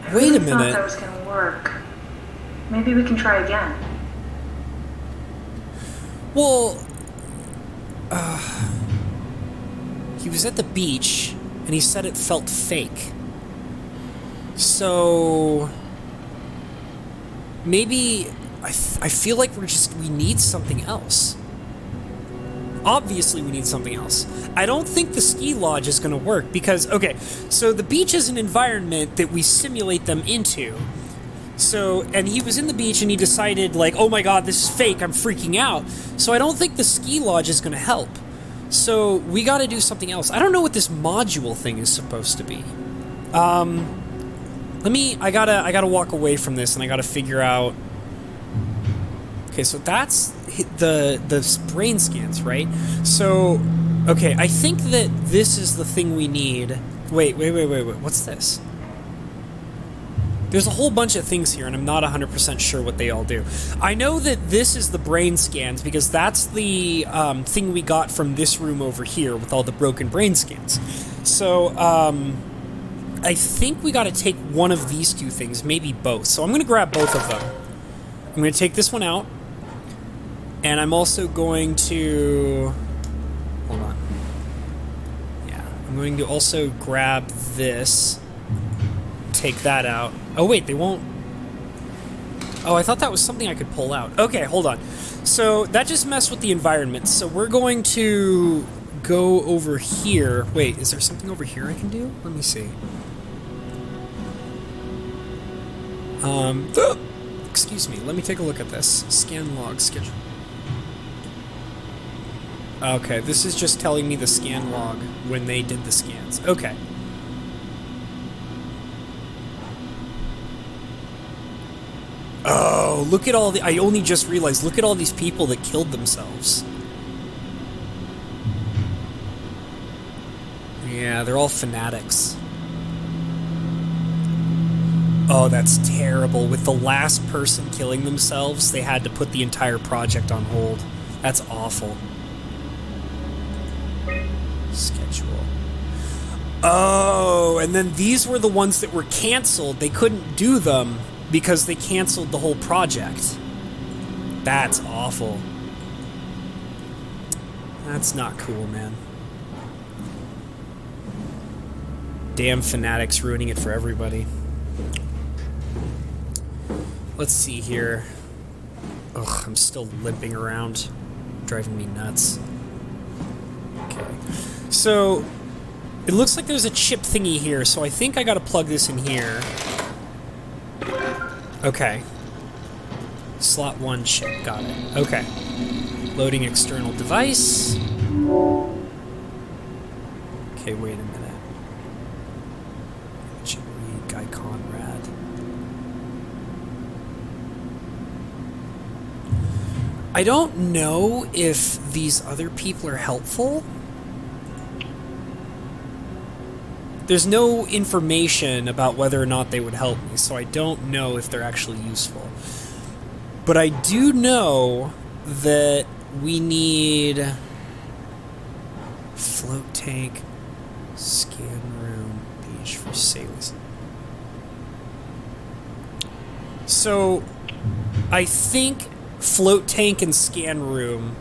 I wait really a thought minute. that was gonna work. Maybe we can try again. Well, he was at the beach, and he said it felt fake. So, maybe, I feel like we need something else. Obviously we need something else. I don't think the ski lodge is going to work because, okay, so the beach is an environment that we simulate them into. So, and he was in the beach and he decided like, oh my god, this is fake, I'm freaking out. So I don't think the ski lodge is going to help. So we got to do something else. I don't know what this module thing is supposed to be. I gotta walk away from this and I gotta figure out. Okay, so that's the brain scans, right? So, okay, I think that this is the thing we need. Wait, what's this? There's a whole bunch of things here, and I'm not 100% sure what they all do. I know that this is the brain scans, because that's the thing we got from this room over here with all the broken brain scans. So, I think we gotta take one of these two things, maybe both. So I'm gonna grab both of them. I'm gonna take this one out, and I'm also going to... Hold on. Yeah, I'm going to also grab this, take that out. Oh wait, they won't... Oh, I thought that was something I could pull out. Okay, hold on. So that just messed with the environment. So we're going to go over here. Wait, is there something over here I can do? Let me see. Excuse me, let me take a look at this. Scan log schedule. Okay, this is just telling me the scan log when they did the scans. Okay. Oh, look at all the... I only just realized, look at all these people that killed themselves. Yeah, they're all fanatics. Oh, that's terrible. With the last person killing themselves, they had to put the entire project on hold. That's awful. Schedule. Oh, and then these were the ones that were canceled. They couldn't do them because they canceled the whole project. That's awful. That's not cool, man. Damn fanatics ruining it for everybody. Let's see here. Ugh, I'm still limping around. Driving me nuts. Okay. So, it looks like there's a chip thingy here, so I think I gotta plug this in here. Okay. Slot 1 chip, got it. Okay. Loading external device. Okay, wait a minute. Guy Conrad. I don't know if these other people are helpful. There's no information about whether or not they would help me, so I don't know if they're actually useful. But I do know that we need float tank, scan room, beach for sailors. So, I think float tank and scan room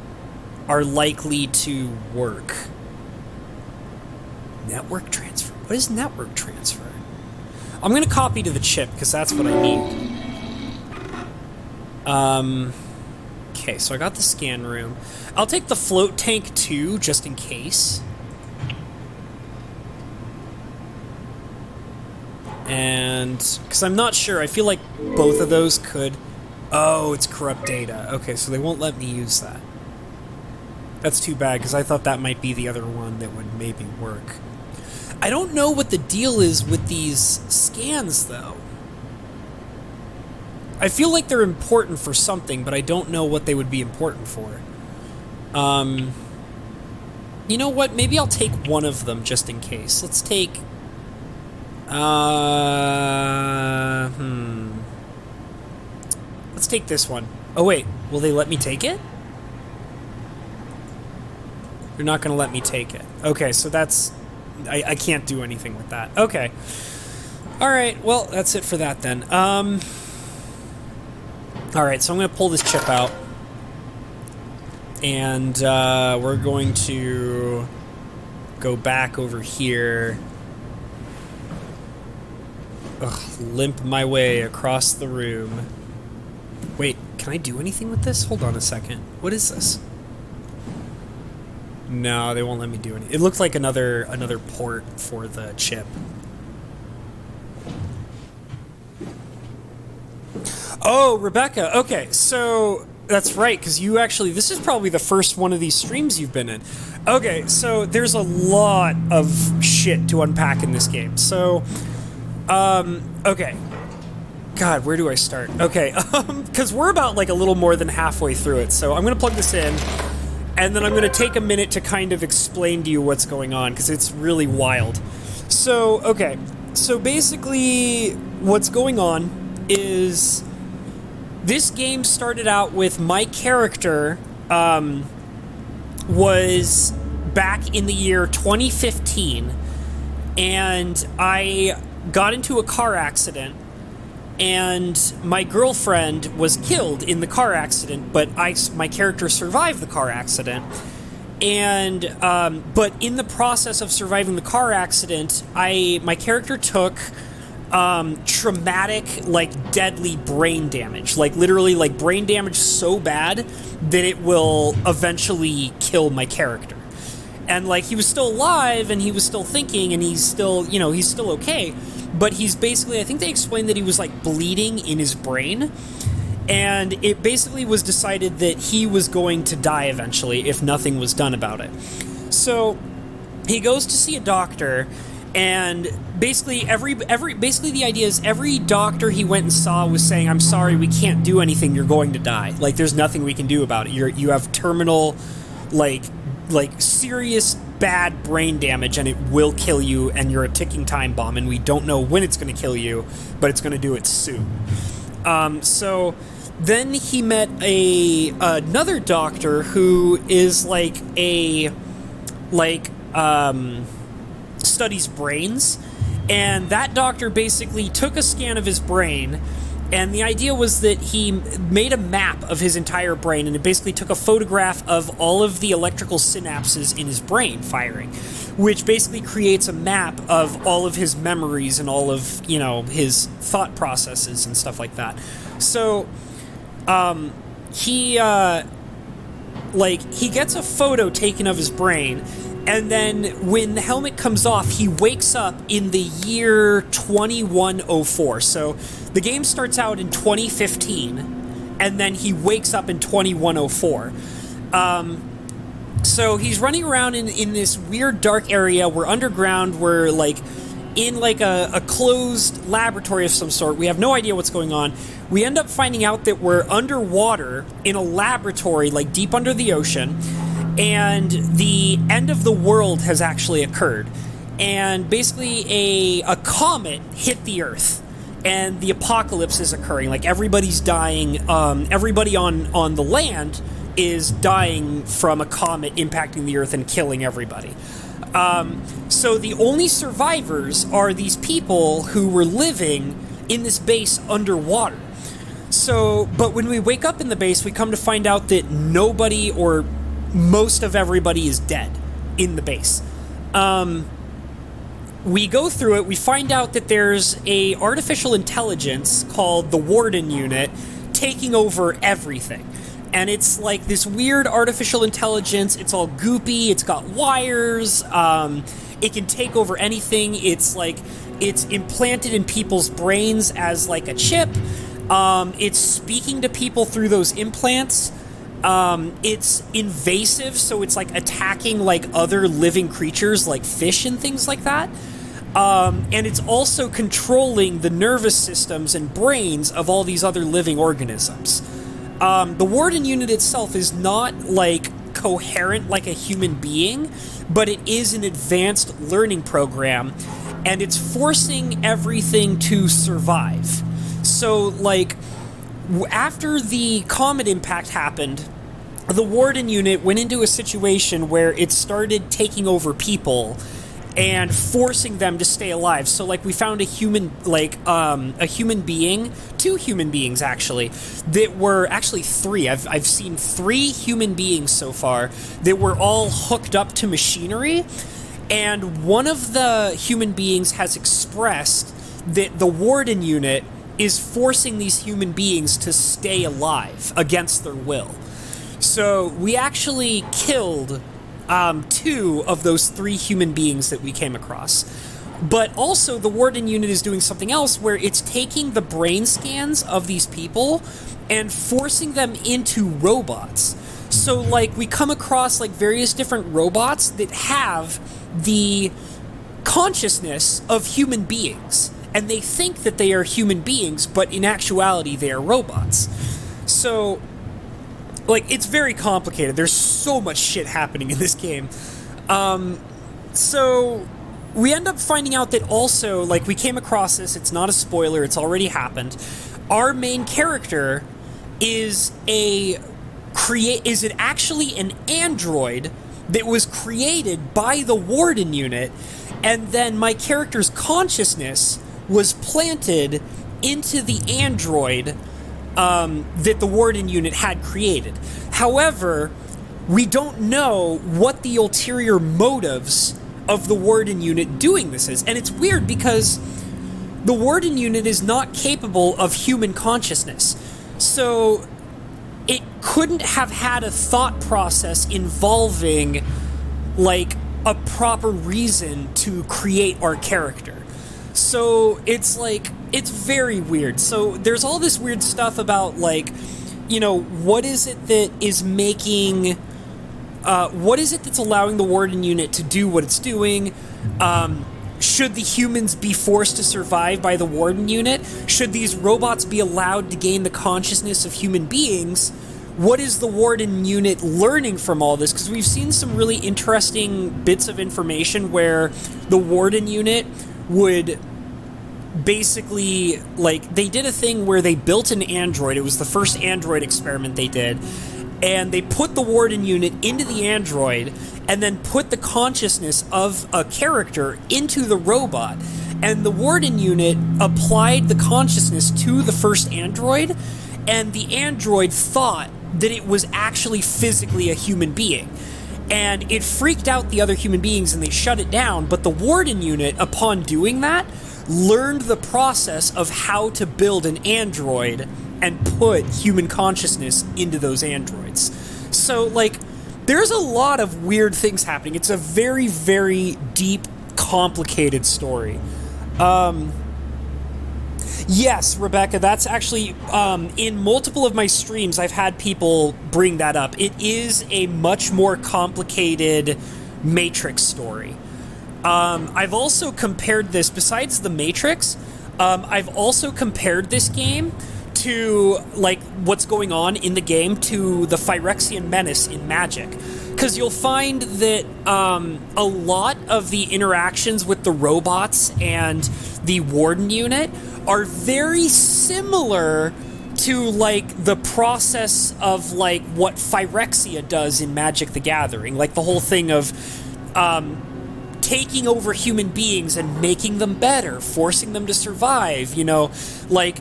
are likely to work. Network transfer? What is network transfer? I'm going to copy to the chip, because that's what I need. Okay, so I got the scan room. I'll take the float tank too, just in case. And, because I'm not sure, I feel like both of those could... Oh, it's corrupt data. Okay, so they won't let me use that. That's too bad, because I thought that might be the other one that would maybe work. I don't know what the deal is with these scans, though. I feel like they're important for something, but I don't know what they would be important for. You know what? Maybe I'll take one of them just in case. Let's take... Let's take this one. Oh, wait. Will they let me take it? They're not going to let me take it. Okay, so that's... I can't do anything with that. Okay. Alright, well, that's it for that then. Alright, so I'm going to pull this chip out. And we're going to go back over here. Ugh, limp my way across the room. Wait, can I do anything with this? Hold on a second. What is this? No, they won't let me do anything. It looks like another port for the chip. Oh, Rebecca. Okay, so that's right, because you actually... This is probably the first one of these streams you've been in. Okay, so there's a lot of shit to unpack in this game. So, okay. God, where do I start? Okay, because we're about like a little more than halfway through it, so I'm going to plug this in, and then I'm going to take a minute to kind of explain to you what's going on, because it's really wild. So, okay, so basically what's going on is this game started out with my character was back in the year 2015, and I got into a car accident, and my girlfriend was killed in the car accident, but my character survived the car accident. And but in the process of surviving the car accident, my character took traumatic, like deadly brain damage, like literally like brain damage so bad that it will eventually kill my character. And like he was still alive and he was still thinking and he's still, you know, he's still okay. But he's basically, I think they explained that he was like bleeding in his brain, and it basically was decided that he was going to die eventually if nothing was done about it. So he goes to see a doctor, and basically basically the idea is every doctor he went and saw was saying, "I'm sorry, we can't do anything. You're going to die. Like there's nothing we can do about it. You have terminal, like serious bad brain damage, and it will kill you, and you're a ticking time bomb, and we don't know when it's going to kill you, but it's going to do it soon." So then he met another doctor who is studies brains, and that doctor basically took a scan of his brain, and the idea was that he made a map of his entire brain, and it basically took a photograph of all of the electrical synapses in his brain firing, which basically creates a map of all of his memories and all of, you know, his thought processes and stuff like that. So, he gets a photo taken of his brain, and then when the helmet comes off, he wakes up in the year 2104. So the game starts out in 2015, and then he wakes up in 2104. So he's running around in this weird dark area. We're underground. We're in a closed laboratory of some sort. We have no idea what's going on. We end up finding out that we're underwater in a laboratory, deep under the ocean, and the end of the world has actually occurred. And basically a comet hit the Earth, and the apocalypse is occurring. Everybody's dying. Everybody on the land is dying from a comet impacting the Earth and killing everybody. So the only survivors are these people who were living in this base underwater. But when we wake up in the base, we come to find out that nobody or most of everybody is dead in the base. We go through it, we find out that there's a artificial intelligence called the Warden Unit taking over everything. And it's this weird artificial intelligence. It's all goopy. It's got wires. It can take over anything. It's implanted in people's brains as a chip. It's speaking to people through those implants. It's invasive, so it's attacking other living creatures like fish and things like that. And it's also controlling the nervous systems and brains of all these other living organisms. The Warden Unit itself is not coherent like a human being, but it is an advanced learning program, and it's forcing everything to survive. So after the comet impact happened, the Warden Unit went into a situation where it started taking over people and forcing them to stay alive. So we found a human being, 2 human beings actually, that were actually 3. I've seen 3 human beings so far that were all hooked up to machinery, and one of the human beings has expressed that the Warden Unit is forcing these human beings to stay alive against their will. So we actually killed 2 of those 3 human beings that we came across. But also, the Warden Unit is doing something else where it's taking the brain scans of these people and forcing them into robots. So, we come across, various different robots that have the consciousness of human beings. And they think that they are human beings, but in actuality, they are robots. So it's very complicated. There's so much shit happening in this game. So we end up finding out that also, we came across this, it's not a spoiler, it's already happened. Our main character is actually an android that was created by the Warden Unit, and then my character's consciousness was planted into the android that the Warden Unit had created. However, we don't know what the ulterior motives of the Warden Unit doing this is. And it's weird because the Warden Unit is not capable of human consciousness. So it couldn't have had a thought process involving a proper reason to create our character. So it's very weird. So there's all this weird stuff about what is it that is making, what is it that's allowing the Warden Unit to do what it's doing? Should the humans be forced to survive by the Warden Unit? Should these robots be allowed to gain the consciousness of human beings? What is the Warden Unit learning from all this? Because we've seen some really interesting bits of information where the Warden Unit would basically, they did a thing where they built an android. It was the first android experiment they did. And they put the Warden Unit into the android and then put the consciousness of a character into the robot. And the Warden Unit applied the consciousness to the first android, and the android thought that it was actually physically a human being. And it freaked out the other human beings and they shut it down, but the Warden Unit, upon doing that, learned the process of how to build an android and put human consciousness into those androids. So, like, there's a lot of weird things happening. It's a very, very deep, complicated story. Yes, Rebecca, that's actually, in multiple of my streams, I've had people bring that up. It is a much more complicated Matrix story. I've also compared this, besides the Matrix, I've also compared this game to, like, what's going on in the game to the Phyrexian Menace in Magic. Because you'll find that a lot of the interactions with the robots and the Warden unit are very similar to, like, the process of, like, what Phyrexia does in Magic the Gathering. Like, the whole thing of taking over human beings and making them better, forcing them to survive, you know, like,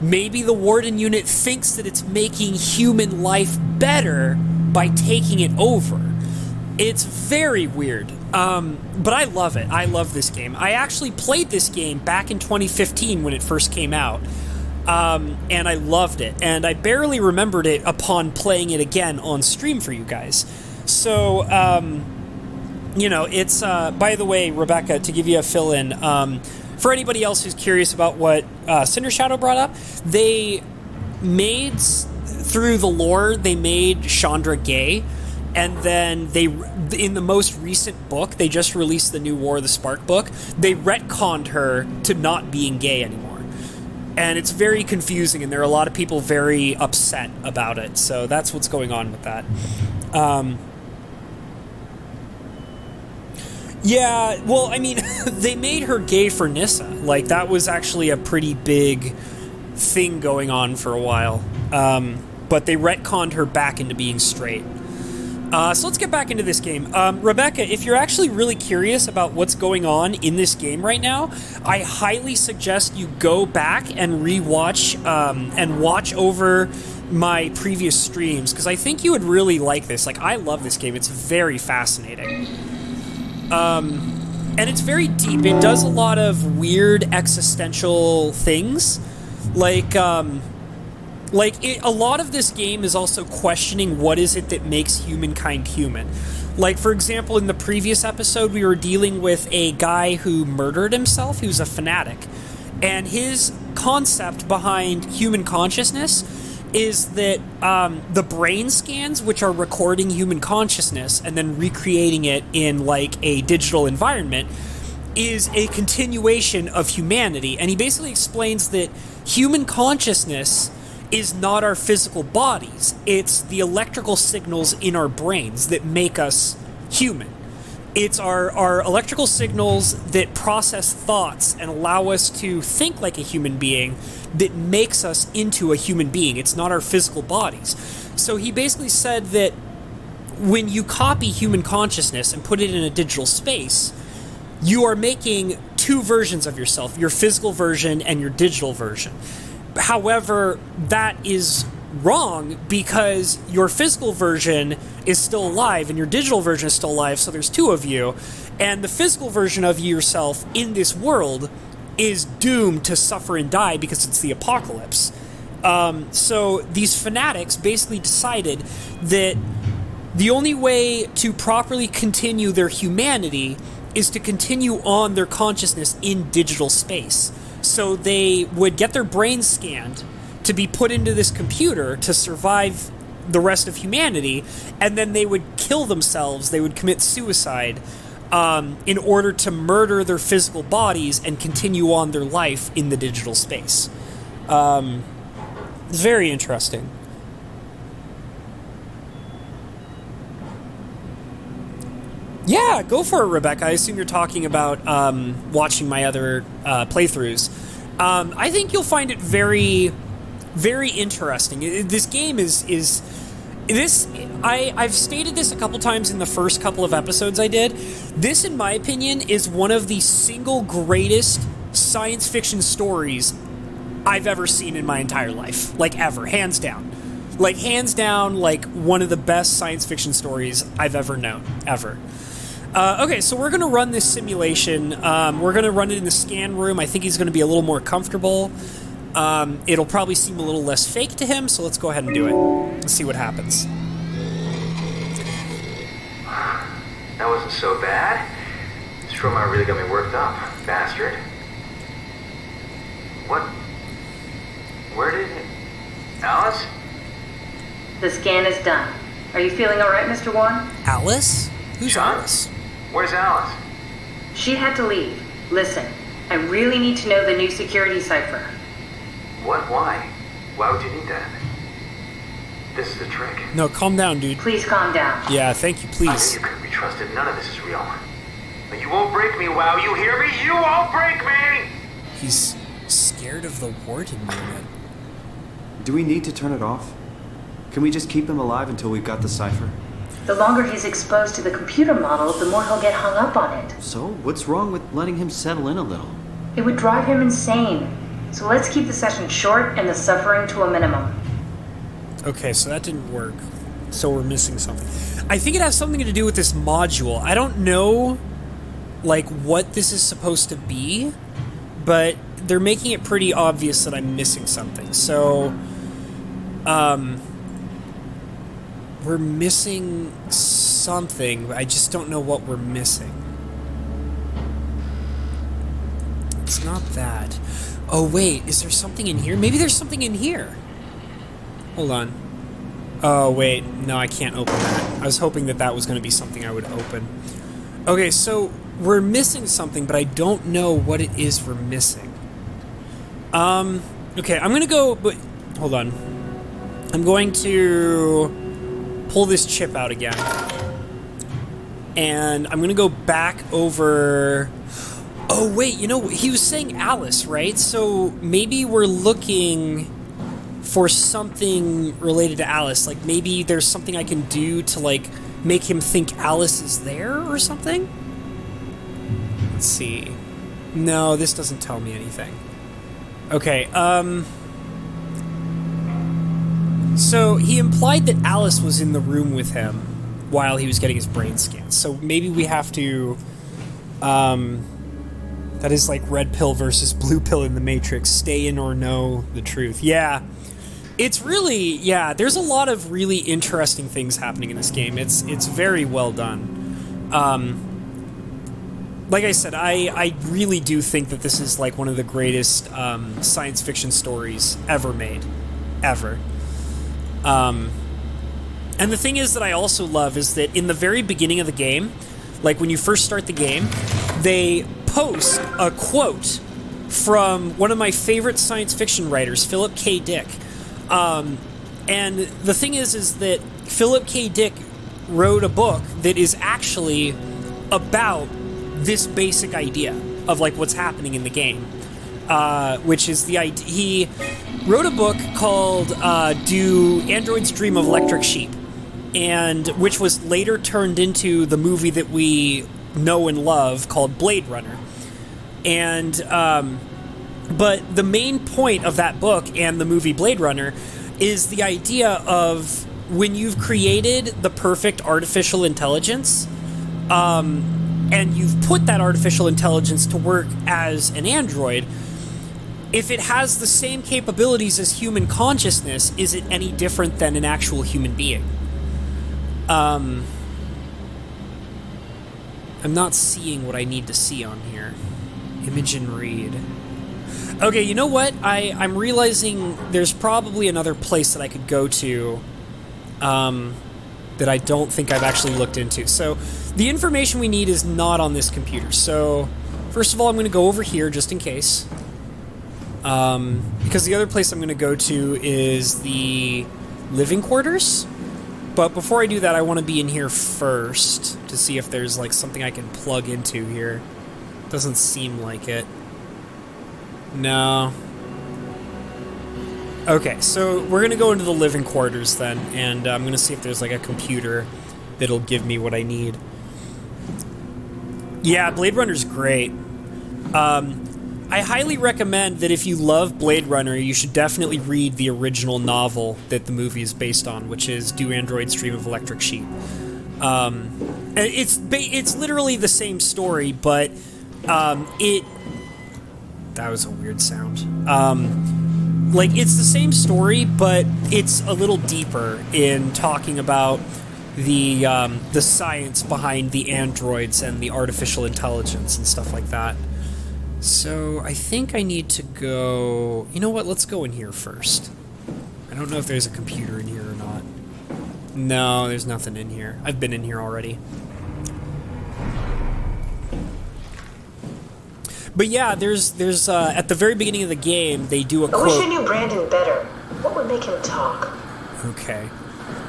maybe the Warden unit thinks that it's making human life better by taking it over. It's very weird, but I love it. I love this game. I actually played this game back in 2015 when it first came out, and I loved it. And I barely remembered it upon playing it again on stream for you guys. So, you know, it's, by the way, Rebecca, to give you a fill-in, for anybody else who's curious about what Cinder Shadow brought up, they made, through the lore, they made Chandra gay, and then they, in the most recent book, they just released the new War of the Spark book, they retconned her to not being gay anymore. And it's very confusing, and there are a lot of people very upset about it, so that's what's going on with that. Yeah, well, I mean, they made her gay for Nissa. Like, that was actually a pretty big thing going on for a while. But they retconned her back into being straight. So let's get back into this game. Rebecca, if you're actually really curious about what's going on in this game right now, I highly suggest you go back and rewatch and watch over my previous streams, because I think you would really like this. Like, I love this game. It's very fascinating. And it's very deep. It does a lot of weird existential things. A lot of this game is also questioning what is it that makes humankind human. Like, for example, in the previous episode, we were dealing with a guy who murdered himself, who's a fanatic. And his concept behind human consciousness is that the brain scans, which are recording human consciousness and then recreating it in, like, a digital environment, is a continuation of humanity. And he basically explains that human consciousness is not our physical bodies. It's the electrical signals in our brains that make us human. It's our electrical signals that process thoughts and allow us to think like a human being that makes us into a human being. It's not our physical bodies. So he basically said that when you copy human consciousness and put it in a digital space, you are making two versions of yourself, your physical version and your digital version. However, that is wrong, because your physical version is still alive and your digital version is still alive, so there's two of you, and the physical version of yourself in this world is doomed to suffer and die because it's the apocalypse. So these fanatics basically decided that the only way to properly continue their humanity is to continue on their consciousness in digital space. So they would get their brains scanned to be put into this computer to survive the rest of humanity, and then they would kill themselves, they would commit suicide in order to murder their physical bodies and continue on their life in the digital space. It's very interesting. Yeah, go for it, Rebecca. I assume you're talking about watching my other playthroughs. I think you'll find it very, very interesting. This game is this. I've stated this a couple times in the first couple of episodes I did. This, in my opinion, is one of the single greatest science fiction stories I've ever seen in my entire life. Like, ever. Hands down. Like, hands down, like, one of the best science fiction stories I've ever known. Ever. Okay, so we're going to run this simulation. We're going to run it in the scan room. I think he's going to be a little more comfortable. It'll probably seem a little less fake to him, so let's go ahead and do it. Let's see what happens. That wasn't so bad. Stroma really got me worked up, bastard. What? Where did it... Alice? The scan is done. Are you feeling alright, Mr. Warren? Alice? Who's Sean? Alice? Where's Alice? She had to leave. Listen, I really need to know the new security cipher. What? Why? Why would you need that? This is the trick. No, calm down, dude. Please calm down. Yeah, thank you, I please. knew you couldn't be trusted. None of this is real. But you won't break me, WoW. You hear me? You won't break me! He's scared of the warden unit. Do we need to turn it off? Can we just keep him alive until we've got the cipher? The longer he's exposed to the computer model, the more he'll get hung up on it. So, what's wrong with letting him settle in a little? It would drive him insane. So let's keep the session short and the suffering to a minimum. Okay, so that didn't work. So we're missing something. I think it has something to do with this module. I don't know, like, what this is supposed to be, but they're making it pretty obvious that I'm missing something. So, we're missing something. I just don't know what we're missing. It's not that. Oh, wait. Is there something in here? Maybe there's something in here. Hold on. Oh, wait. No, I can't open that. I was hoping that that was going to be something I would open. Okay, so we're missing something, but I don't know what it is we're missing. Okay, I'm going to go... But hold on. I'm going to pull this chip out again. And I'm going to go back over... Oh, wait, you know, he was saying Alice, right? So maybe we're looking for something related to Alice. Like, maybe there's something I can do to, like, make him think Alice is there or something? Let's see. No, this doesn't tell me anything. Okay, so he implied that Alice was in the room with him while he was getting his brain scanned. So maybe we have to, that is like red pill versus blue pill in the Matrix. Stay in or know the truth. Yeah. It's really, yeah, there's a lot of really interesting things happening in this game. It's very well done. Like I said, I really do think that this is like one of the greatest science fiction stories ever made. Ever. And the thing is that I also love is that in the very beginning of the game, like when you first start the game, they post a quote from one of my favorite science fiction writers, Philip K. Dick. And the thing is that Philip K. Dick wrote a book that is actually about this basic idea of like what's happening in the game, which is the idea. He wrote a book called "Do Androids Dream of Electric Sheep," and which was later turned into the movie that we know and love called Blade Runner. And but the main point of that book and the movie Blade Runner is the idea of when you've created the perfect artificial intelligence, and you've put that artificial intelligence to work as an android, if it has the same capabilities as human consciousness, is it any different than an actual human being? I'm not seeing what I need to see on here. Image and read. Okay, you know what? I'm realizing there's probably another place that I could go to that I don't think I've actually looked into. So the information we need is not on this computer. So first of all, I'm going to go over here just in case. Because the other place I'm going to go to is the living quarters. But before I do that, I want to be in here first to see if there's like something I can plug into here. Doesn't seem like it. No. Okay, so we're going to go into the living quarters then, and I'm going to see if there's like a computer that'll give me what I need. Yeah, Blade Runner's great. I highly recommend that if you love Blade Runner, you should definitely read the original novel that the movie is based on, which is Do Androids Dream of Electric Sheep. It's literally the same story, but that was a weird sound. Like, it's the same story, but it's a little deeper in talking about the science behind the androids and the artificial intelligence and stuff like that. So I think I need to go... You know what? Let's go in here first. I don't know if there's a computer in here or not. No, there's nothing in here. I've been in here already. But yeah, there's at the very beginning of the game, they do a quote. I wish I knew Brandon better. What would make him talk? Okay.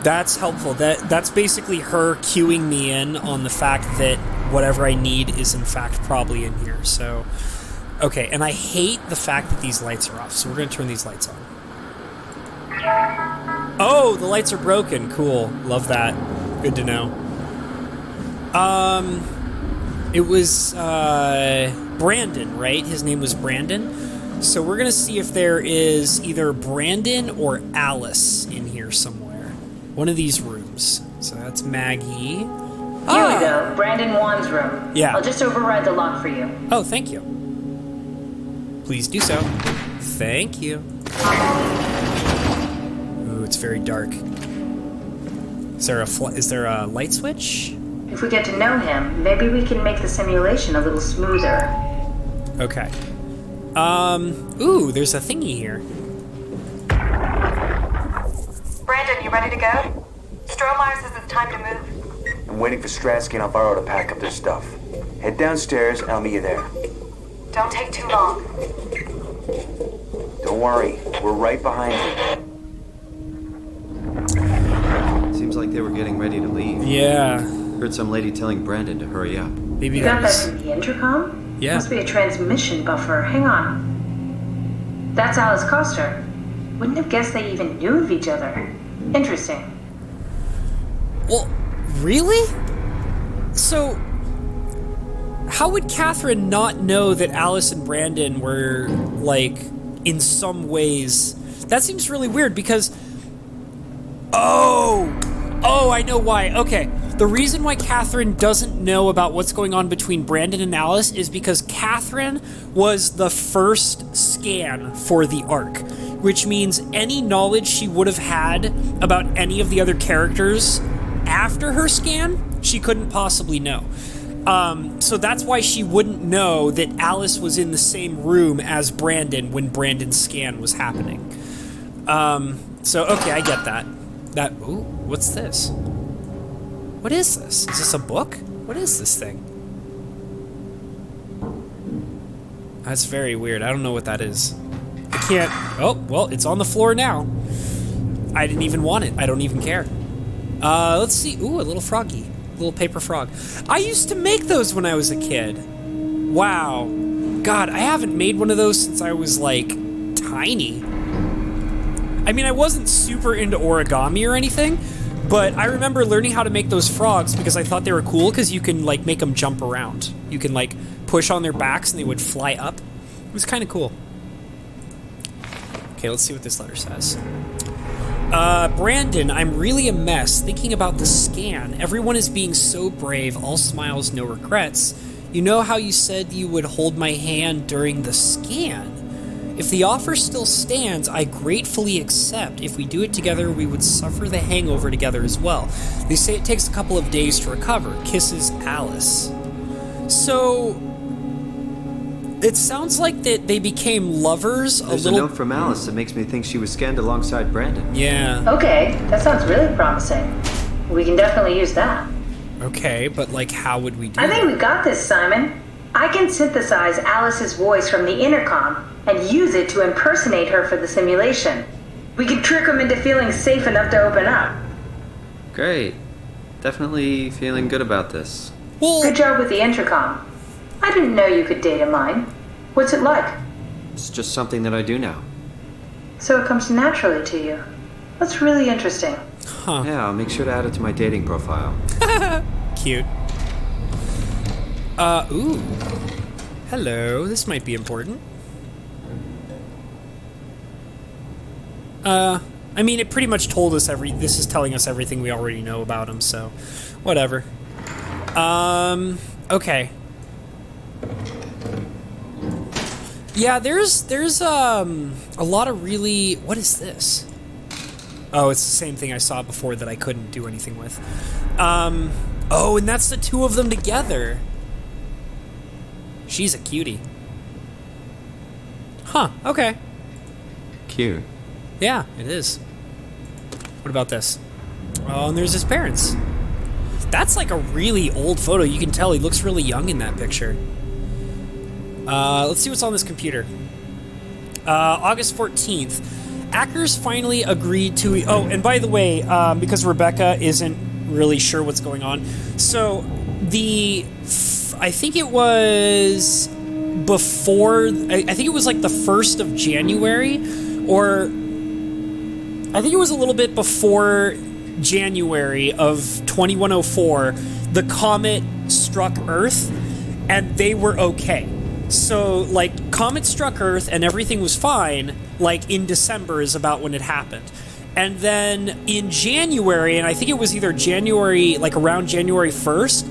That's helpful. That's basically her cueing me in on the fact that whatever I need is in fact probably in here. So, okay, and I hate the fact that these lights are off, so we're going to turn these lights on. Oh, the lights are broken. Cool. Love that. Good to know. It was Brandon, right? His name was Brandon. So we're going to see if there is either Brandon or Alice in here somewhere. One of these rooms. So that's Maggie. Here we go. Brandon Wan's room. Yeah. I'll just override the lock for you. Oh, thank you. Please do so. Thank you. Ooh, it's very dark. Is there a light switch? If we get to know him, maybe we can make the simulation a little smoother. Okay. Ooh, there's a thingy here. Brandon, you ready to go? Strohmeyer says it's time to move. I'm waiting for Stratsky and Alvaro to pack up their stuff. Head downstairs and I'll meet you there. Don't take too long. Don't worry, we're right behind you. Seems like they were getting ready to leave. Yeah. Heard some lady telling Brandon to hurry up. Maybe You got that from the intercom? Yeah. Must be a transmission buffer. Hang on. That's Alice Coster. Wouldn't have guessed they even knew of each other. Interesting. Well, really? So, how would Catherine not know that Alice and Brandon were, like, in some ways... That seems really weird because... Oh, I know why. Okay. The reason why Catherine doesn't know about what's going on between Brandon and Alice is because Catherine was the first scan for the Ark, which means any knowledge she would have had about any of the other characters after her scan, she couldn't possibly know. So that's why she wouldn't know that Alice was in the same room as Brandon when Brandon's scan was happening. So, okay, I get that. Ooh, what's this? What is this? Is this a book? What is this thing? That's very weird. I don't know what that is. I can't... Oh, well, it's on the floor now. I didn't even want it. I don't even care. Let's see. Ooh, a little froggy. A little paper frog. I used to make those when I was a kid. Wow. God, I haven't made one of those since I was, like, tiny. I mean, I wasn't super into origami or anything, but I remember learning how to make those frogs because I thought they were cool because you can, like, make them jump around. You can, like, push on their backs and they would fly up. It was kind of cool. Okay, let's see what this letter says. Brandon, I'm really a mess. Thinking about the scan. Everyone is being so brave. All smiles, no regrets. You know how you said you would hold my hand during the scan? If the offer still stands, I gratefully accept. If we do it together, we would suffer the hangover together as well. They say it takes a couple of days to recover. Kisses, Alice. So, it sounds like that they became lovers There's a note from Alice that makes me think she was scanned alongside Brandon. Yeah. Okay, that sounds really promising. We can definitely use that. Okay, but, like, how would we do I that? think we got this, Simon. I can synthesize Alice's voice from the intercom and use it to impersonate her for the simulation. We can trick them into feeling safe enough to open up. Great. Definitely feeling good about this. Well, Good job with the intercom. I didn't know you could data mine. What's it like? It's just something that I do now. So it comes naturally to you. That's really interesting. huh. Yeah, I'll make sure to add it to my dating profile. Cute. Ooh. Hello, this might be important. I mean, it pretty much told us this is telling us everything we already know about him, so whatever. Okay. Yeah, there's a lot of really... What is this? Oh, it's the same thing I saw before that I couldn't do anything with. Oh, and that's the two of them together. She's a cutie. Huh, okay. Cute. Yeah, it is. What about this? Oh, and there's his parents. That's like a really old photo. You can tell he looks really young in that picture. Let's see what's on this computer. August 14th. Hackers finally agreed to... Oh, and by the way, because Rebecca isn't really sure what's going on, so I think it was before... I think it was like the 1st of January, or... I think it was a little bit before January of 2104, the comet struck Earth, and they were okay. So, like, comet struck Earth, and everything was fine, like, in December is about when it happened. And then in January, and I think it was either January, like, around January 1st,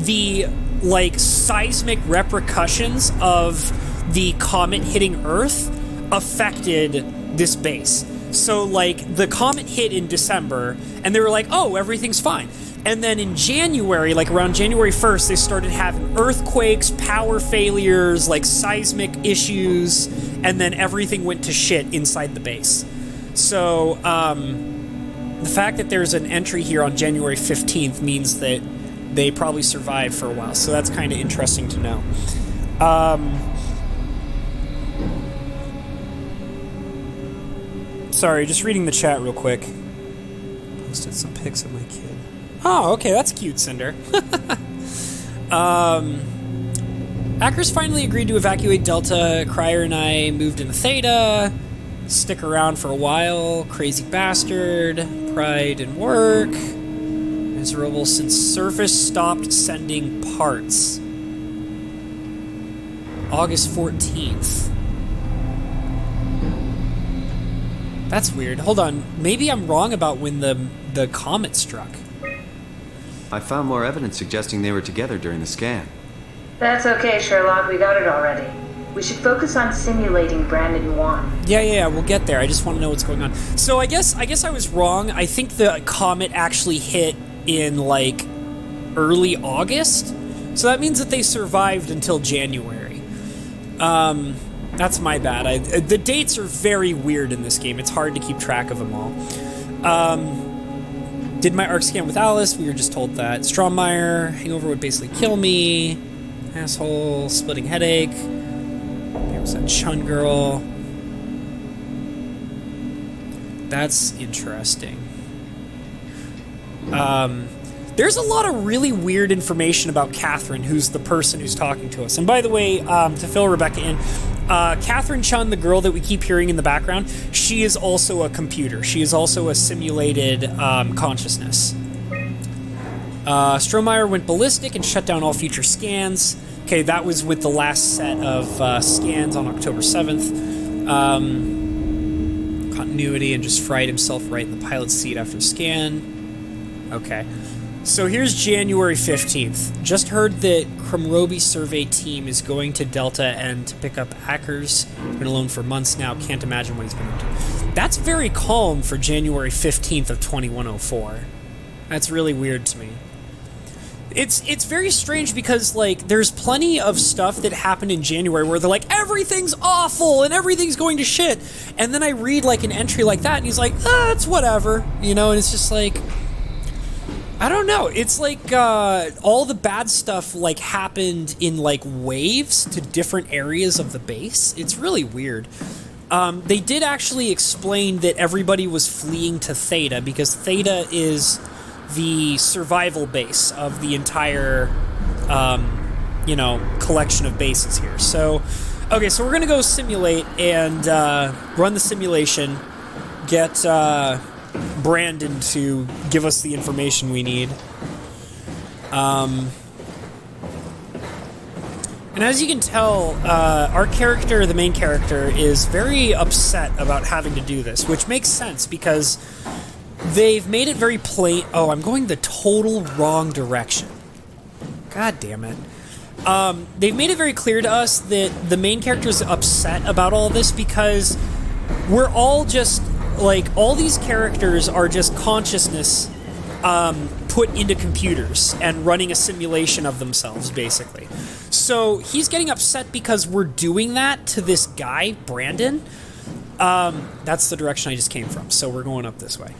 the, like, seismic repercussions of the comet hitting Earth affected this base. So, like, the comet hit in December, and they were like, oh, everything's fine. And then in January, like around January 1st, they started having earthquakes, power failures, like seismic issues, and then everything went to shit inside the base. So, the fact that there's an entry here on January 15th means that they probably survived for a while. So that's kind of interesting to know. Sorry, just reading the chat real quick. Posted some pics of my kid. Oh, okay, that's cute, Cinder. Hackers finally agreed to evacuate Delta. Cryer and I moved into Theta. Stick around for a while. Crazy bastard. Pride and work. Miserable since Surface stopped sending parts. August 14th. That's weird. Hold on. Maybe I'm wrong about when the comet struck. I found more evidence suggesting they were together during the scan. That's okay, Sherlock. We got it already. We should focus on simulating Brandon 1. Yeah, we'll get there. I just want to know what's going on. So I guess I was wrong. I think the comet actually hit in, like, early August. So that means that they survived until January. That's my bad. The dates are very weird in this game. It's hard to keep track of them all. Did my arc scan with Alice. We were just told that. Strommeyer, hangover would basically kill me. Asshole, splitting headache. There was that Chun girl. That's interesting. There's a lot of really weird information about Catherine, who's the person who's talking to us. And by the way, to fill Rebecca in, Catherine Chun, the girl that we keep hearing in the background, she is also a computer. She is also a simulated consciousness. Strohmeyer went ballistic and shut down all future scans. Okay, that was with the last set of scans on October 7th. Continuity and just fried himself right in the pilot's seat after the scan. Okay. So here's January 15th. Just heard that Krumrobi survey team is going to Delta and to pick up hackers. Been alone for months now. Can't imagine what he's been up to. That's very calm for January 15th of 2104. That's really weird to me. It's very strange because, like, there's plenty of stuff that happened in January where they're like, everything's awful and everything's going to shit. And then I read, like, an entry like that and he's like, it's whatever. You know, and it's just like... I don't know. It's like all the bad stuff like happened in like waves to different areas of the base. It's really weird. They did actually explain that everybody was fleeing to Theta because Theta is the survival base of the entire, collection of bases here. So, okay, so we're gonna go simulate and run the simulation. Get Brandon to give us the information we need. And And as you can tell, our character, the main character, is very upset about having to do this, which makes sense because they've made it very plain. Oh, I'm going the total wrong direction. God damn it. They've made it very clear to us that the main character is upset about all this because we're all just, like, all these characters are just consciousness put into computers and running a simulation of themselves, basically. So he's getting upset because we're doing that to this guy, Brandon. That's the direction I just came from, so we're going up this way.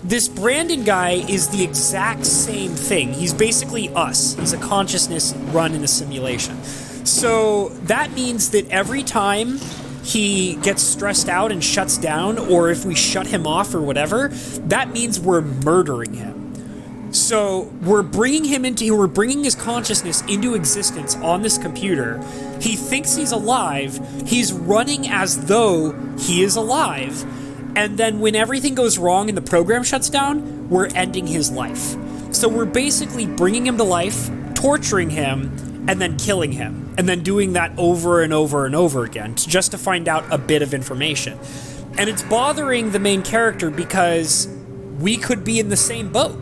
This Brandon guy is the exact same thing. He's basically us. He's a consciousness run in a simulation. So that means that every time he gets stressed out and shuts down, or if we shut him off or whatever, that means we're murdering him. So we're bringing his consciousness into existence on this computer. He thinks he's alive. He's running as though he is alive. And then when everything goes wrong and the program shuts down, we're ending his life. So we're basically bringing him to life, torturing him, and then killing him. And then doing that over and over and over again just to find out a bit of information. And it's bothering the main character because we could be in the same boat.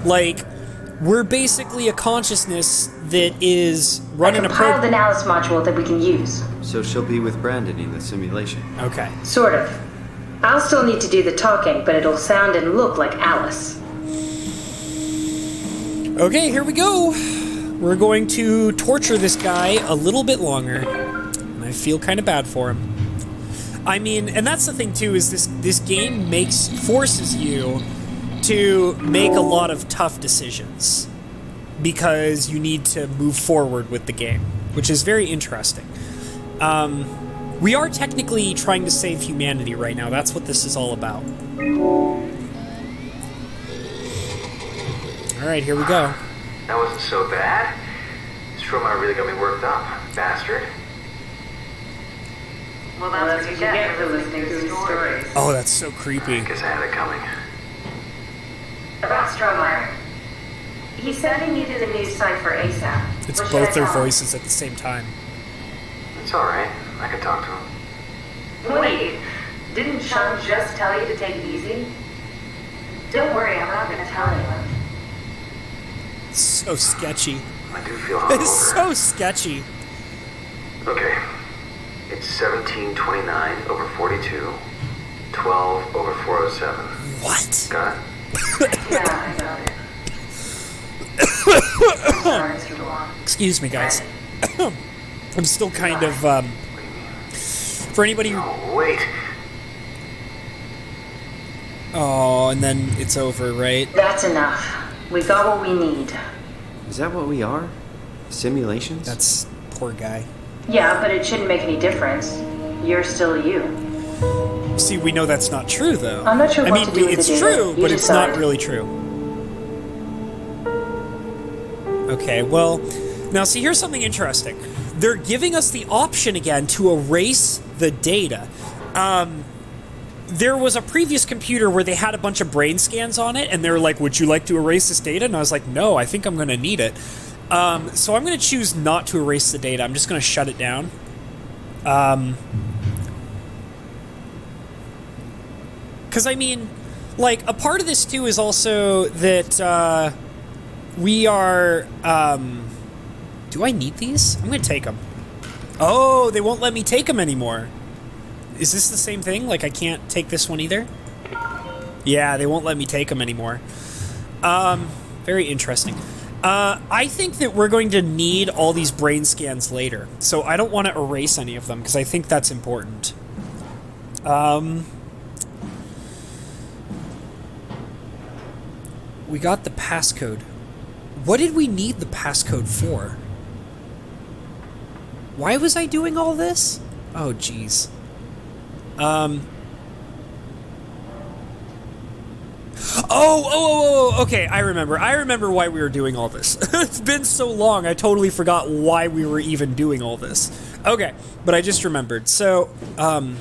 Like, we're basically a consciousness that is running a program. I compiled an Alice module that we can use. So she'll be with Brandon in the simulation. Okay. Sort of. I'll still need to do the talking, but it'll sound and look like Alice. Okay, here we go. We're going to torture this guy a little bit longer. And I feel kind of bad for him. I mean, and that's the thing too, is this game forces you to make a lot of tough decisions. Because you need to move forward with the game. Which is very interesting. We are technically trying to save humanity right now. That's what this is all about. Alright, here we go. That wasn't so bad. Stromae really got me worked up, bastard. Well, that's what you get for listening to his stories. Oh, that's so creepy. Guess I had it coming. About Stromae. He's sending you to the new cipher ASAP. It's What should both I their tell him? voices at the same time. It's alright. I can talk to him. Wait, didn't Sean just tell you to take it easy? Don't worry, I'm not gonna tell anyone. It's so sketchy. I do feel hungover. It's so sketchy. Okay. It's 1729 over 42, 12 over 407. What? Got it? Yeah, I got it. Sorry, Mr. DeLong. Excuse me, guys. I'm still kind of, for anybody who... Oh, wait. Oh, and then it's over, right? That's enough. We got what we need. Is that what we are? Simulations? That's poor guy. Yeah, but it shouldn't make any difference. You're still you. See, we know that's not true, though. I'm not sure what to do with it's the data. true, You but it's not decide. really true. Okay, well, now see, here's something interesting. They're giving us the option again to erase the data. There was a previous computer where they had a bunch of brain scans on it, and they were like, would you like to erase this data? And I was like, no, I think I'm going to need it. So I'm going to choose not to erase the data. I'm just going to shut it down. Because, I mean, like, a part of this, too, is also that we are... do I need these? I'm going to take them. Oh, they won't let me take them anymore. Is this the same thing? Like, I can't take this one either? Yeah, they won't let me take them anymore. Very interesting. I think that we're going to need all these brain scans later. So I don't want to erase any of them, because I think that's important. We got the passcode. What did we need the passcode for? Why was I doing all this? Oh, jeez. Okay, I remember why we were doing all this. It's been so long, I totally forgot why we were even doing all this. Okay, but I just remembered. So, I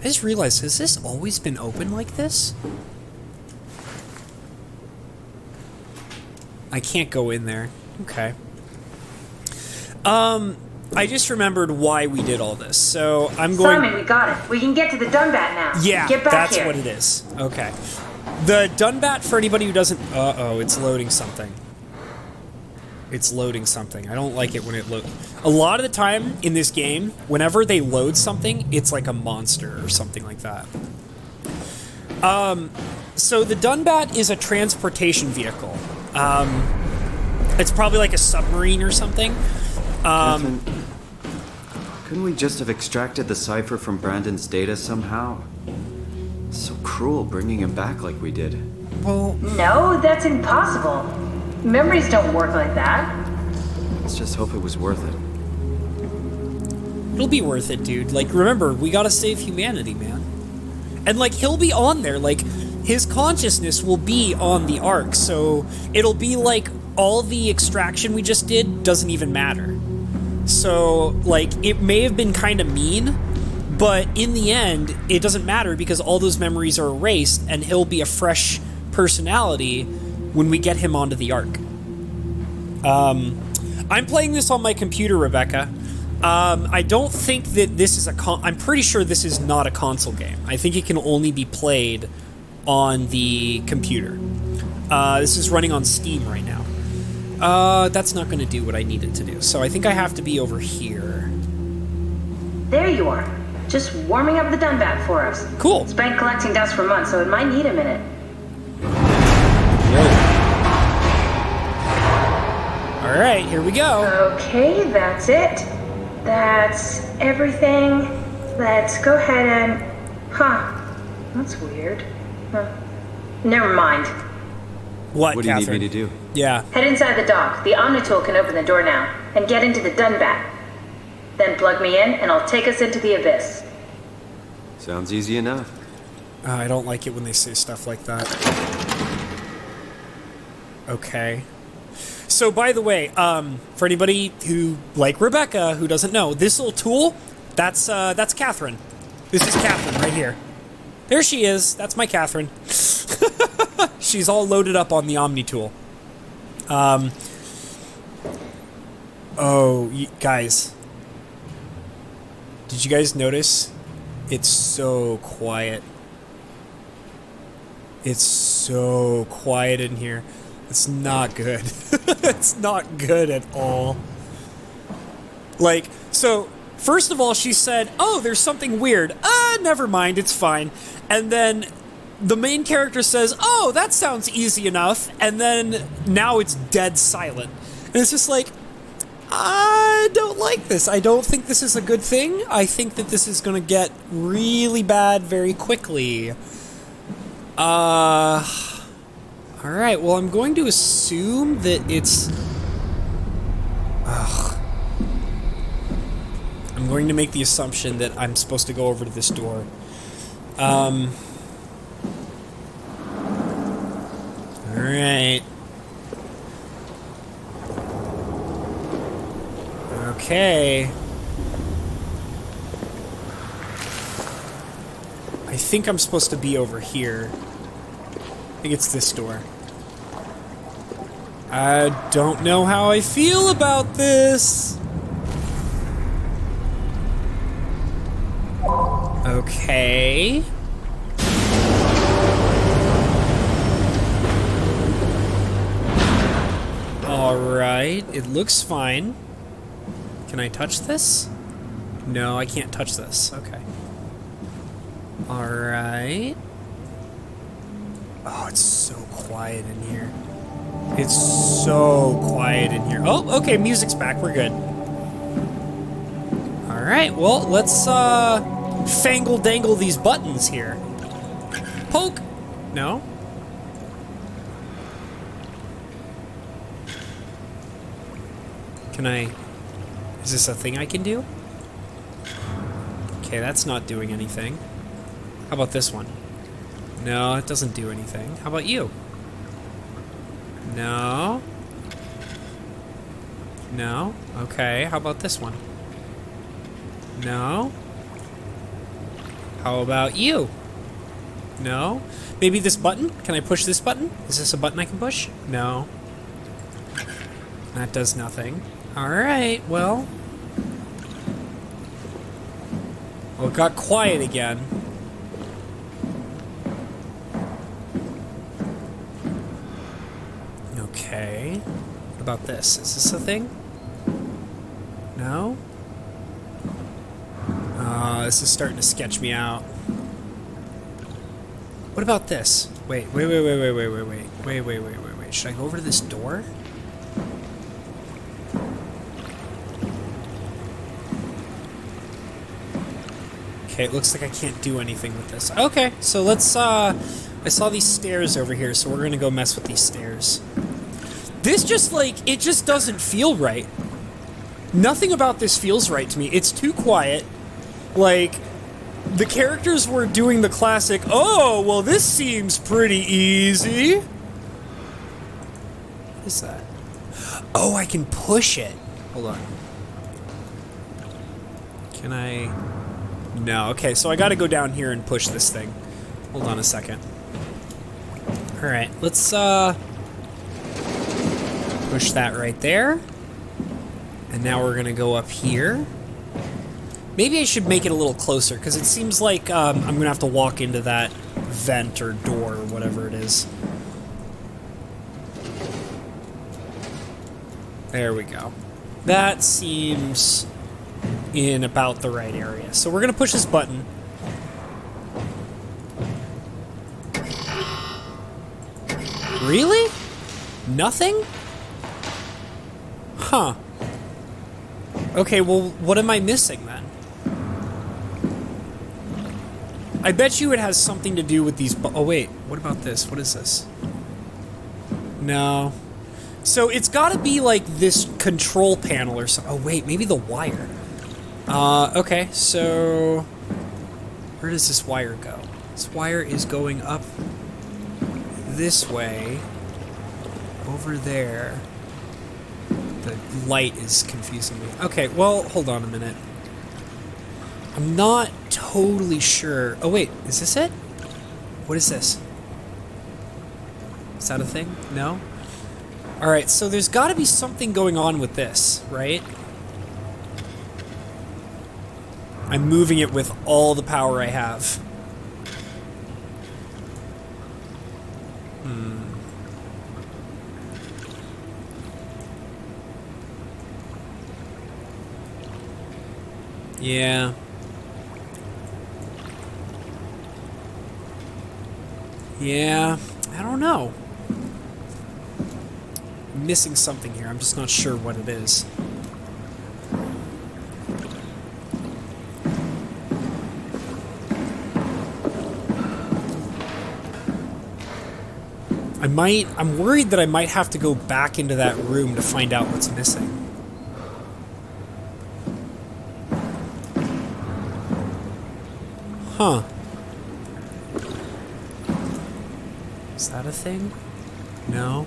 just realized, has this always been open like this? I can't go in there. Okay. I just remembered why we did all this, so I'm going... Simon, we got it. We can get to the Dunbat now. Yeah, get back that's here. what it is. Okay. The Dunbat, for anybody who doesn't... Uh-oh, it's loading something. It's loading something. I don't like it when it loads. A lot of the time in this game, whenever they load something, it's like a monster or something like that. So the Dunbat is a transportation vehicle. It's probably like a submarine or something. Catherine, couldn't we just have extracted the cipher from Brandon's data somehow? It's so cruel bringing him back like we did. Well, No, that's impossible. Memories don't work like that. Let's just hope it was worth it. it'll be worth it, dude. Like, remember, we gotta save humanity, man. And, like, he'll be on there. Like, his consciousness will be on the Ark, so it'll be like all the extraction we just did doesn't even matter. So, like, it may have been kind of mean, but in the end, it doesn't matter because all those memories are erased, and he'll be a fresh personality when we get him onto the Ark. I'm playing this on my computer, Rebecca. I don't think that this is I'm pretty sure this is not a console game. I think it can only be played on the computer. This is running on Steam right now. That's not going to do what I need it to do. So I think I have to be over here. There you are. Just warming up the Dunbat for us. Cool. It's been collecting dust for months, so it might need a minute. All right, here we go. Okay, that's it. That's everything. Let's go ahead and... Huh. That's weird. Huh. Never mind. What, What do you Catherine? need me to do? Yeah. Head inside the dock. The Omnitool can open the door now. And get into the Dunbat. Then plug me in, and I'll take us into the Abyss. Sounds easy enough. I don't like it when they say stuff like that. Okay. So, by the way, for anybody who, like Rebecca, who doesn't know, this little tool, that's Catherine. This is Catherine right here. There she is. That's my Catherine. She's all loaded up on the Omnitool. Guys. Did you guys notice? It's so quiet. It's so quiet in here. It's not good. It's not good at all. Like, so, first of all, she said, oh, there's something weird. Never mind, it's fine. And then the main character says, oh, that sounds easy enough. And then now it's dead silent. And it's just like, I don't like this. I don't think this is a good thing. I think that this is going to get really bad very quickly. Alright, well, I'm going to assume that it's... I'm going to make the assumption that I'm supposed to go over to this door. Alright. Okay. I think I'm supposed to be over here. I think it's this door. I don't know how I feel about this. Okay. Alright, it looks fine. Can I touch this? No, I can't touch this. Okay. Alright. Oh, it's so quiet in here. It's so quiet in here. Oh, okay, music's back. We're good. Alright, well, let's, fangle-dangle these buttons here. Poke! No? Can I... Is this a thing I can do? Okay, that's not doing anything. How about this one? No, it doesn't do anything. How about you? No. No? Okay, how about this one? No. How about you? No. Maybe this button? Can I push this button? Is this a button I can push? No. That does nothing. Alright, well. Well, it got quiet again. Okay. What about this? Is this a thing? No? This is starting to sketch me out. What about this? Wait. Should I go over to this door? Okay, it looks like I can't do anything with this. Okay, so let's, I saw these stairs over here, so we're gonna go mess with these stairs. This just, like, it just doesn't feel right. Nothing about this feels right to me. It's too quiet. Like, the characters were doing the classic, oh, well, this seems pretty easy. What is that? Oh, I can push it. Hold on. Can I... No, okay, so I gotta go down here and push this thing. Hold on a second. Alright, let's, push that right there. And now we're gonna go up here. Maybe I should make it a little closer, because it seems like, I'm gonna have to walk into that vent or door or whatever it is. There we go. That seems in about the right area. So we're gonna push this button. Really? Nothing? Huh. Okay, well, what am I missing then? I bet you it has something to do with these oh wait, what about this? What is this? No. So it's gotta be like this control panel or something. Oh wait, maybe the wire. Okay, so... Where does this wire go? This wire is going up this way. Over there. The light is confusing me. Okay, well, hold on a minute. I'm not totally sure. Oh wait, is this it? What is this? Is that a thing? No? Alright, so there's gotta be something going on with this, right? I'm moving it with all the power I have. Yeah. Yeah, I don't know. I'm missing something here. I'm just not sure what it is. I'm worried that I might have to go back into that room to find out what's missing. Huh. Is that a thing? No.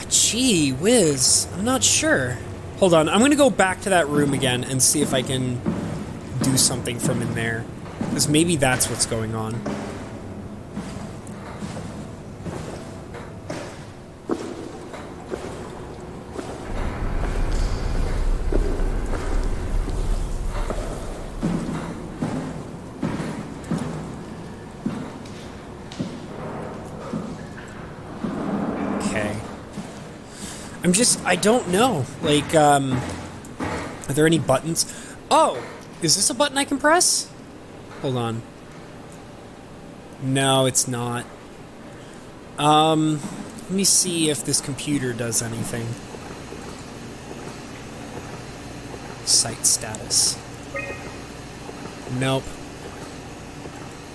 Gee whiz. I'm not sure. Hold on, I'm gonna go back to that room again and see if I can do something from in there. Because maybe that's what's going on. I don't know. Like, are there any buttons? Oh! Is this a button I can press? Hold on. No, it's not. Let me see if this computer does anything. Site status. Nope.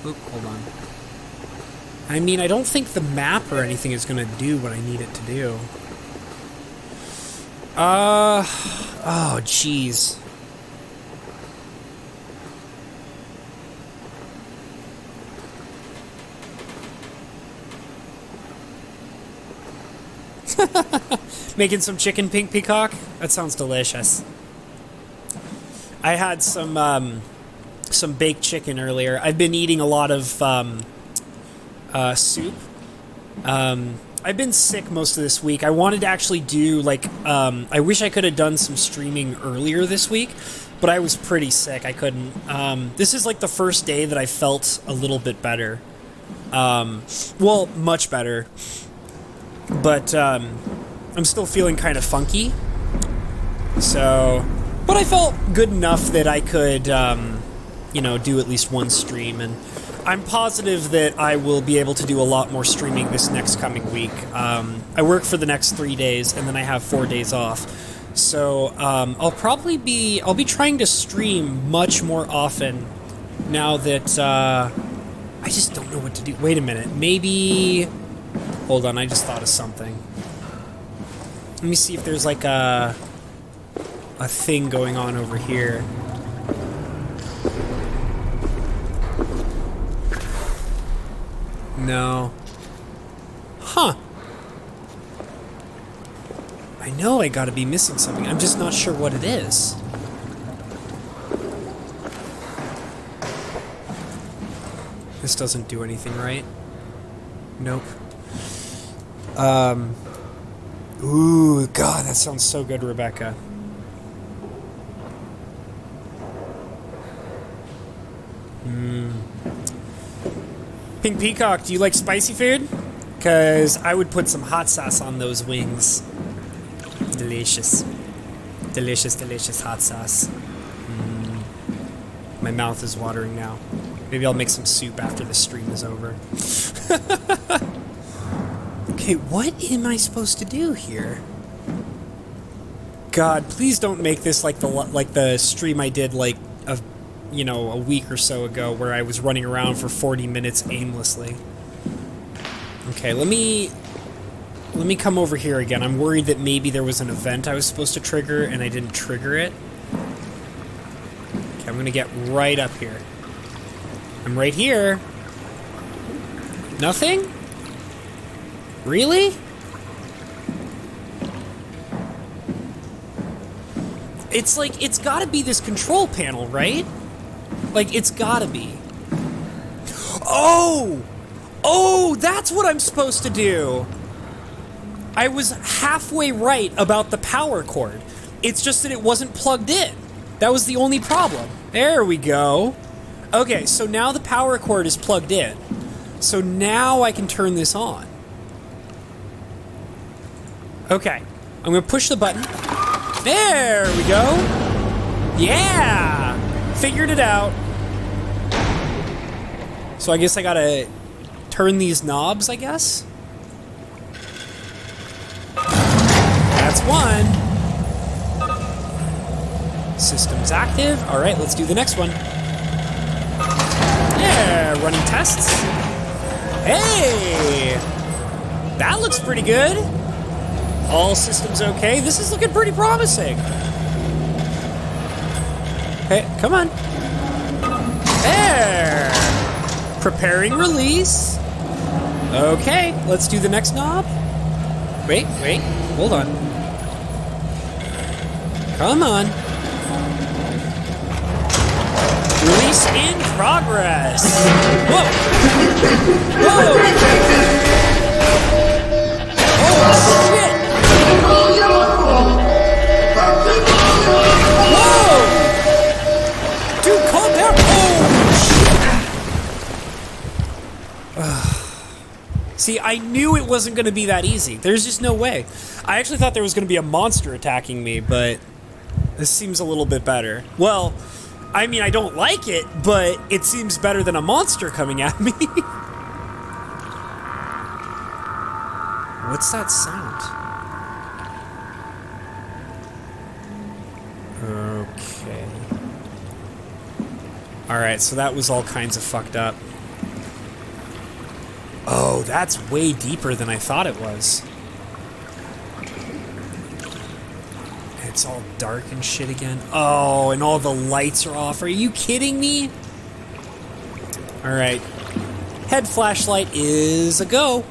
Oop, hold on. I mean, I don't think the map or anything is gonna do what I need it to do. Oh, jeez. Making some chicken pink peacock? That sounds delicious. I had some baked chicken earlier. I've been eating a lot of, soup. I've been sick most of this week. I wanted to actually do, like, I wish I could have done some streaming earlier this week, but I was pretty sick. I couldn't. This is, like, the first day that I felt a little bit better. Well, much better. But, I'm still feeling kind of funky. So, but I felt good enough that I could, you know, do at least one stream, and I'm positive that I will be able to do a lot more streaming this next coming week. I work for the next 3 days, and then I have 4 days off. So I'll be trying to stream much more often now that I just don't know what to do. Wait a minute, maybe. Hold on, I just thought of something. Let me see if there's like a thing going on over here. No. Huh. I know I gotta be missing something. I'm just not sure what it is. This doesn't do anything, right? Nope. Ooh, God, that sounds so good, Rebecca. Pink Peacock, do you like spicy food? Because I would put some hot sauce on those wings. Delicious. Delicious, delicious hot sauce. My mouth is watering now. Maybe I'll make some soup after the stream is over. Okay, what am I supposed to do here? God, please don't make this like the stream I did like a week or so ago where I was running around for 40 minutes aimlessly. Okay, let me come over here again. I'm worried that maybe there was an event I was supposed to trigger and I didn't trigger it. Okay, I'm gonna get right up here. I'm right here. Nothing? Really? It's like, it's gotta be this control panel, right? Like, it's gotta be. Oh! Oh, that's what I'm supposed to do! I was halfway right about the power cord. It's just that it wasn't plugged in. That was the only problem. There we go. Okay, so now the power cord is plugged in. So now I can turn this on. Okay, I'm gonna push the button. There we go. Yeah! Figured it out. So I guess I gotta turn these knobs, I guess? That's one. System's active. Alright, let's do the next one. Yeah, running tests. Hey! That looks pretty good. All systems okay. This is looking pretty promising. Hey, come on. There. Preparing release. Okay, let's do the next knob. Wait, hold on. Come on. Release in progress. Whoa. Whoa. Oh, shit. Whoa! Dude, calm down! Oh, shit! See, I knew it wasn't going to be that easy. There's just no way. I actually thought there was going to be a monster attacking me, but this seems a little bit better. Well, I mean, I don't like it, but it seems better than a monster coming at me. What's that sound? Okay. Alright, so that was all kinds of fucked up. Oh, that's way deeper than I thought it was. It's all dark and shit again. Oh, and all the lights are off. Are you kidding me? Alright. Head flashlight is a go.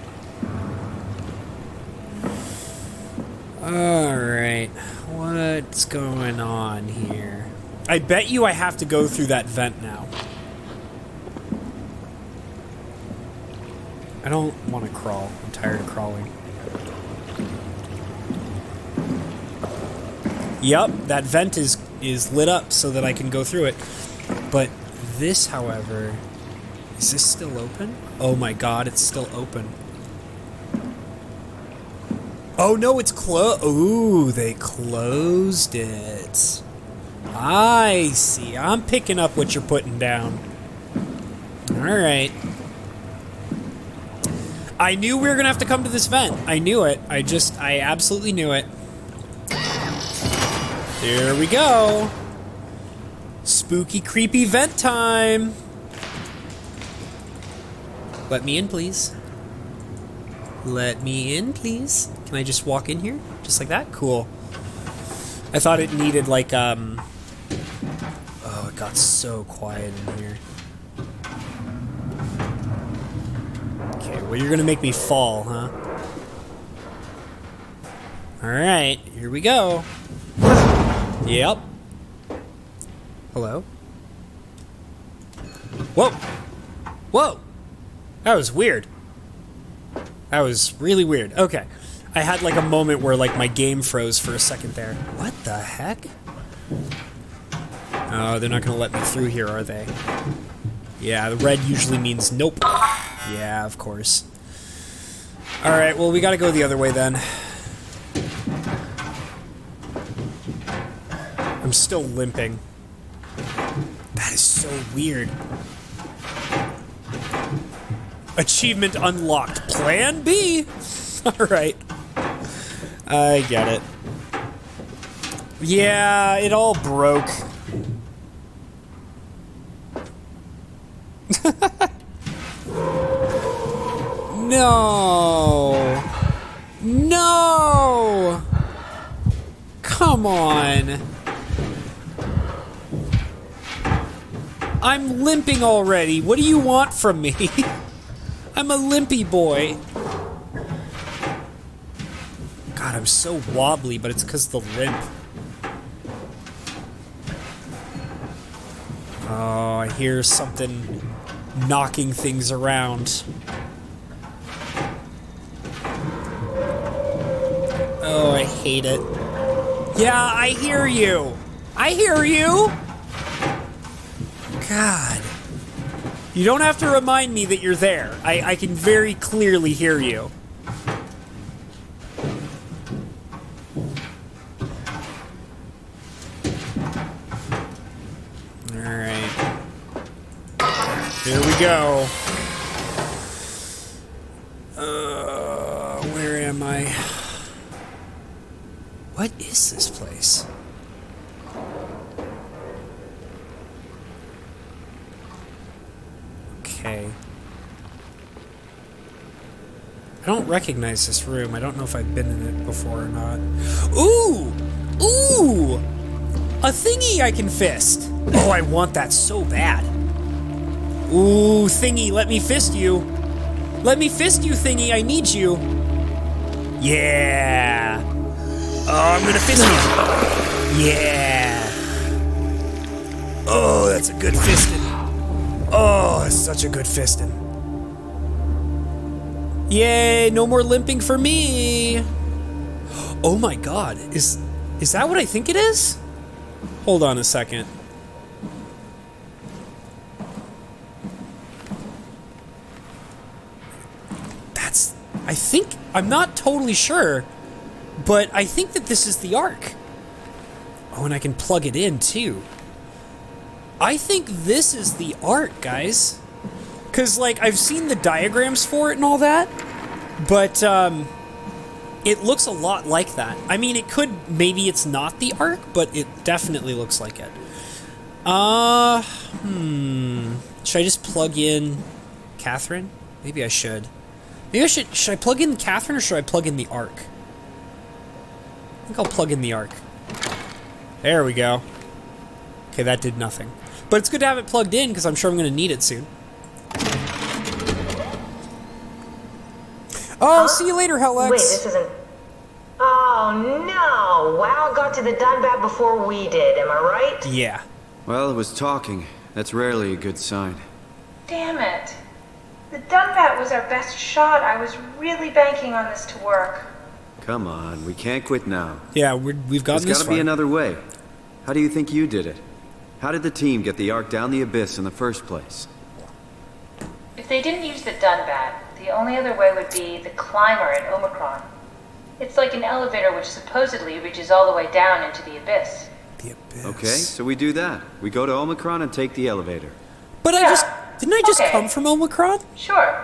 Alright. What's going on here? I bet you I have to go through that vent now. I don't want to crawl. I'm tired of crawling. Yup, that vent is lit up so that I can go through it. But this, however... Is this still open? Oh my god, it's still open. Oh no, it's closed. Ooh, they closed it. I see. I'm picking up what you're putting down. Alright. I knew we were gonna have to come to this vent. I knew it. I absolutely knew it. Here we go. Spooky, creepy vent time. Let me in, please. Let me in, please. Can I just walk in here? Just like that? Cool. I thought it needed, like, Oh, it got so quiet in here. Okay, well, you're gonna make me fall, huh? Alright, here we go. Yep. Hello? Whoa! Whoa! That was weird. That was really weird. Okay. I had like a moment where like my game froze for a second there. What the heck? Oh, they're not gonna let me through here, are they? Yeah, the red usually means nope. Yeah, of course. Alright, well we gotta go the other way then. I'm still limping. That is so weird. Achievement unlocked. Plan B! Alright. I get it. Yeah, it all broke. No! No! Come on! I'm limping already. What do you want from me? I'm a limpy boy. God, I'm so wobbly, but it's because of the limp. Oh, I hear something knocking things around. Oh, I hate it. Yeah, I hear you. I hear you. God. You don't have to remind me that you're there. I can very clearly hear you. Alright. Here we go. Where am I? What is this place? Okay. I don't recognize this room. I don't know if I've been in it before or not. Ooh! Ooh! A thingy I can fist! Oh, I want that so bad. Ooh, thingy, let me fist you. Let me fist you, thingy, I need you. Yeah! Oh, I'm gonna fist you. Yeah! Oh, that's a good fisting. Oh, it's such a good fisting. Yay, no more limping for me. Oh my god, is that what I think it is? Hold on a second. I think, I'm not totally sure, but I think that this is the Ark. Oh, and I can plug it in too. I think this is the Ark, guys. Because, like, I've seen the diagrams for it and all that, but, it looks a lot like that. I mean, it could, maybe it's not the Ark, but it definitely looks like it. Should I just plug in Catherine? Maybe I should. Maybe I should I plug in Catherine or should I plug in the Ark? I think I'll plug in the Ark. There we go. Okay, that did nothing. But it's good to have it plugged in because I'm sure I'm going to need it soon. Oh, see you later, Helex. Wait, this isn't... Oh, no! WoW got to the Dunbat before we did, am I right? Yeah. Well, it was talking. That's rarely a good sign. Damn it. The Dunbat was our best shot. I was really banking on this to work. Come on, we can't quit now. Yeah, we've gotten There's this gotta far. be another way. How do you think you did it? How did the team get the Ark down the abyss in the first place? If they didn't use the Dunbat, the only other way would be the climber at Omicron. It's like an elevator which supposedly reaches all the way down into the abyss. The abyss. Okay, so we do that. We go to Omicron and take the elevator. But didn't I just Okay. come from Omicron? Sure.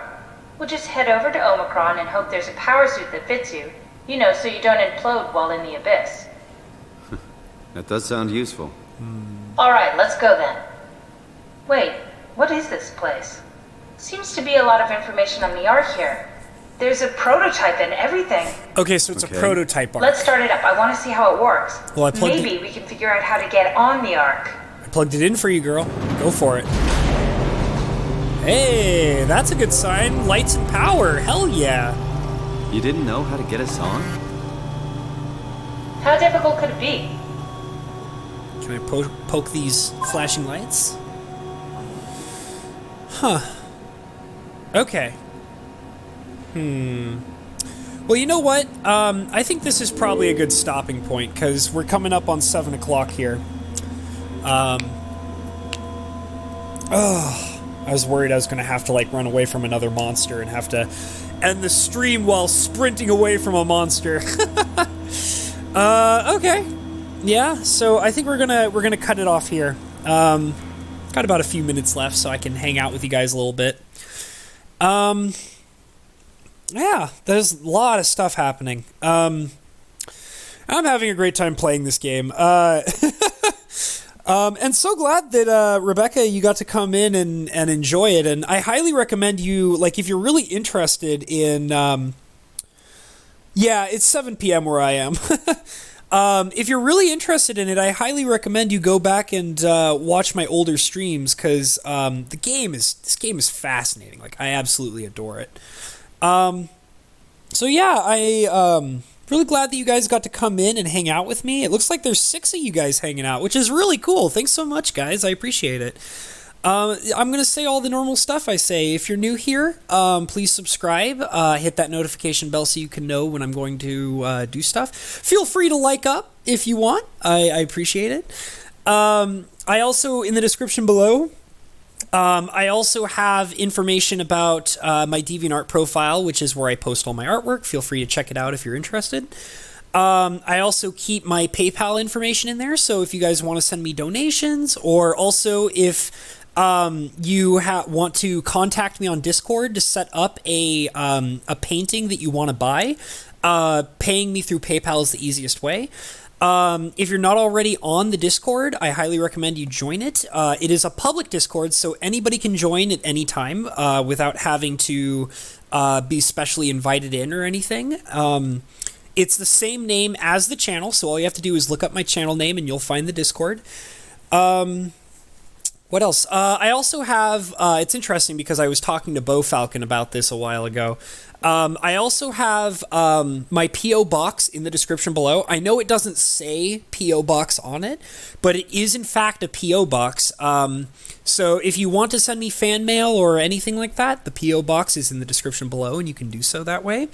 We'll just head over to Omicron and hope there's a power suit that fits you. You know, so you don't implode while in the abyss. That does sound useful. Alright, let's go then. Wait, what is this place? Seems to be a lot of information on the Ark here. There's a prototype and everything. Okay, so it's Okay. a prototype Ark. Let's start it up. I want to see how it works. Well, I plugged Maybe we can figure out how to get on the Ark. I plugged it in for you, girl. Go for it. Hey, that's a good sign. Lights and power. Hell yeah. You didn't know how to get us on? How difficult could it be? Can I poke these flashing lights? Huh. Okay. Well, you know what? I think this is probably a good stopping point, because we're coming up on 7 o'clock here. I was worried I was going to have to, like, run away from another monster and have to end the stream while sprinting away from a monster. Okay. Yeah, so I think we're gonna cut it off here. Got about a few minutes left, so I can hang out with you guys a little bit. Yeah, there's a lot of stuff happening. I'm having a great time playing this game. And so glad that, Rebecca, you got to come in and enjoy it. And I highly recommend you, like, if you're really interested in, yeah, it's 7 p.m. where I am. If you're really interested in it, I highly recommend you go back and watch my older streams, because this game is fascinating. Like, I absolutely adore it. So yeah, I really glad that you guys got to come in and hang out with me. It looks like there's 6 of you guys hanging out, which is really cool. Thanks so much, guys. I appreciate it. I'm gonna say all the normal stuff I say. If you're new here, please subscribe, hit that notification bell so you can know when I'm going to do stuff. Feel free to like up if you want. I appreciate it. I also, in the description below, I also have information about my DeviantArt profile, which is where I post all my artwork. Feel free to check it out if you're interested. I also keep my PayPal information in there, so if you guys want to send me donations, or also if you want to contact me on Discord to set up a painting that you want to buy, paying me through PayPal is the easiest way. If you're not already on the Discord, I highly recommend you join it. It is a public Discord, so anybody can join at any time without having to be specially invited in or anything. It's the same name as the channel, so all you have to do is look up my channel name and you'll find the Discord. What else? I also have, it's interesting because I was talking to Bo Falcon about this a while ago. I also have my P.O. box in the description below. I know it doesn't say P.O. box on it, but it is in fact a P.O. box. So if you want to send me fan mail or anything like that, the P.O. box is in the description below and you can do so that way.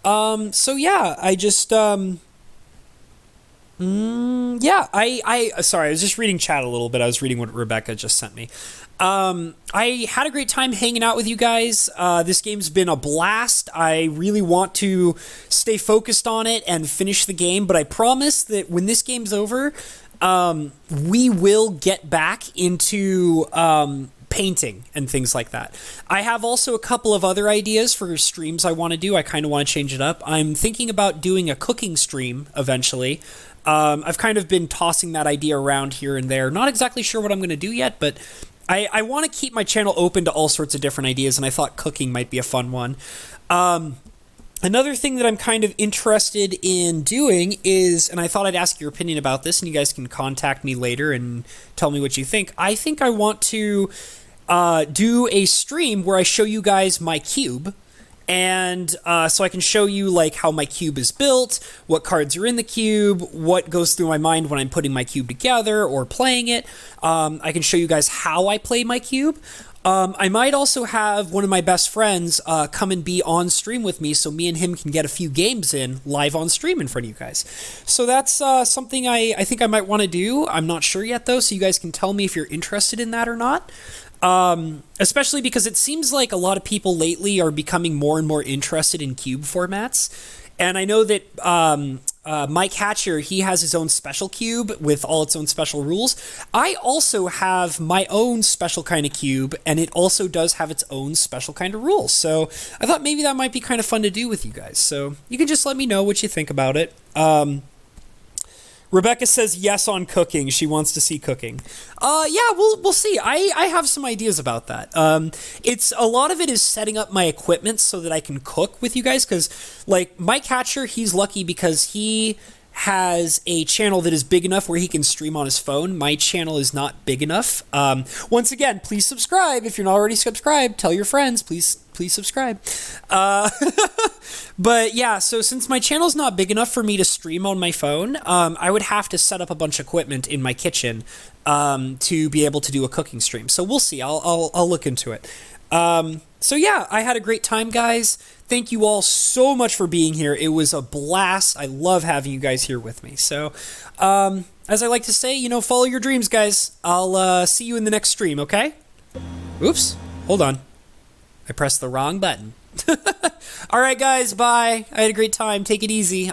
So yeah, I just, yeah, sorry, I was just reading chat a little bit. I was reading what Rebecca just sent me. I had a great time hanging out with you guys. This game's been a blast. I really want to stay focused on it and finish the game, but I promise that when this game's over, we will get back into, painting and things like that. I have also a couple of other ideas for streams I want to do. I kind of want to change it up. I'm thinking about doing a cooking stream eventually. I've kind of been tossing that idea around here and there. Not exactly sure what I'm going to do yet, but I want to keep my channel open to all sorts of different ideas, and I thought cooking might be a fun one. Another thing that I'm kind of interested in doing is, and I thought I'd ask your opinion about this, and you guys can contact me later and tell me what you think. I think I want to do a stream where I show you guys my cube, and so I can show you like how my cube is built, what cards are in the cube, what goes through my mind when I'm putting my cube together or playing it. I can show you guys how I play my cube. I might also have one of my best friends come and be on stream with me, so me and him can get a few games in live on stream in front of you guys. So that's something I think I might want to do. I'm not sure yet, though, so you guys can tell me if you're interested in that or not. Especially because it seems like a lot of people lately are becoming more and more interested in cube formats. And I know that Mike Hatcher, he has his own special cube with all its own special rules. I also have my own special kind of cube, and it also does have its own special kind of rules. So I thought maybe that might be kind of fun to do with you guys. So you can just let me know what you think about it. Rebecca says yes on cooking. She wants to see cooking. Yeah, we'll see. I have some ideas about that. It's a lot of it is setting up my equipment so that I can cook with you guys. Because like Mike Hatcher, he's lucky because he has a channel that is big enough where he can stream on his phone. My channel is not big enough. Once again, please subscribe if you're not already subscribed. Tell your friends, please subscribe. But yeah, so since my channel's not big enough for me to stream on my phone, I would have to set up a bunch of equipment in my kitchen to be able to do a cooking stream. So we'll see. I'll look into it. So yeah, I had a great time, guys. Thank you all so much for being here. It was a blast. I love having you guys here with me. So, as I like to say, follow your dreams, guys. I'll see you in the next stream, okay? Oops. Hold on. I pressed the wrong button. All right, guys. Bye. I had a great time. Take it easy.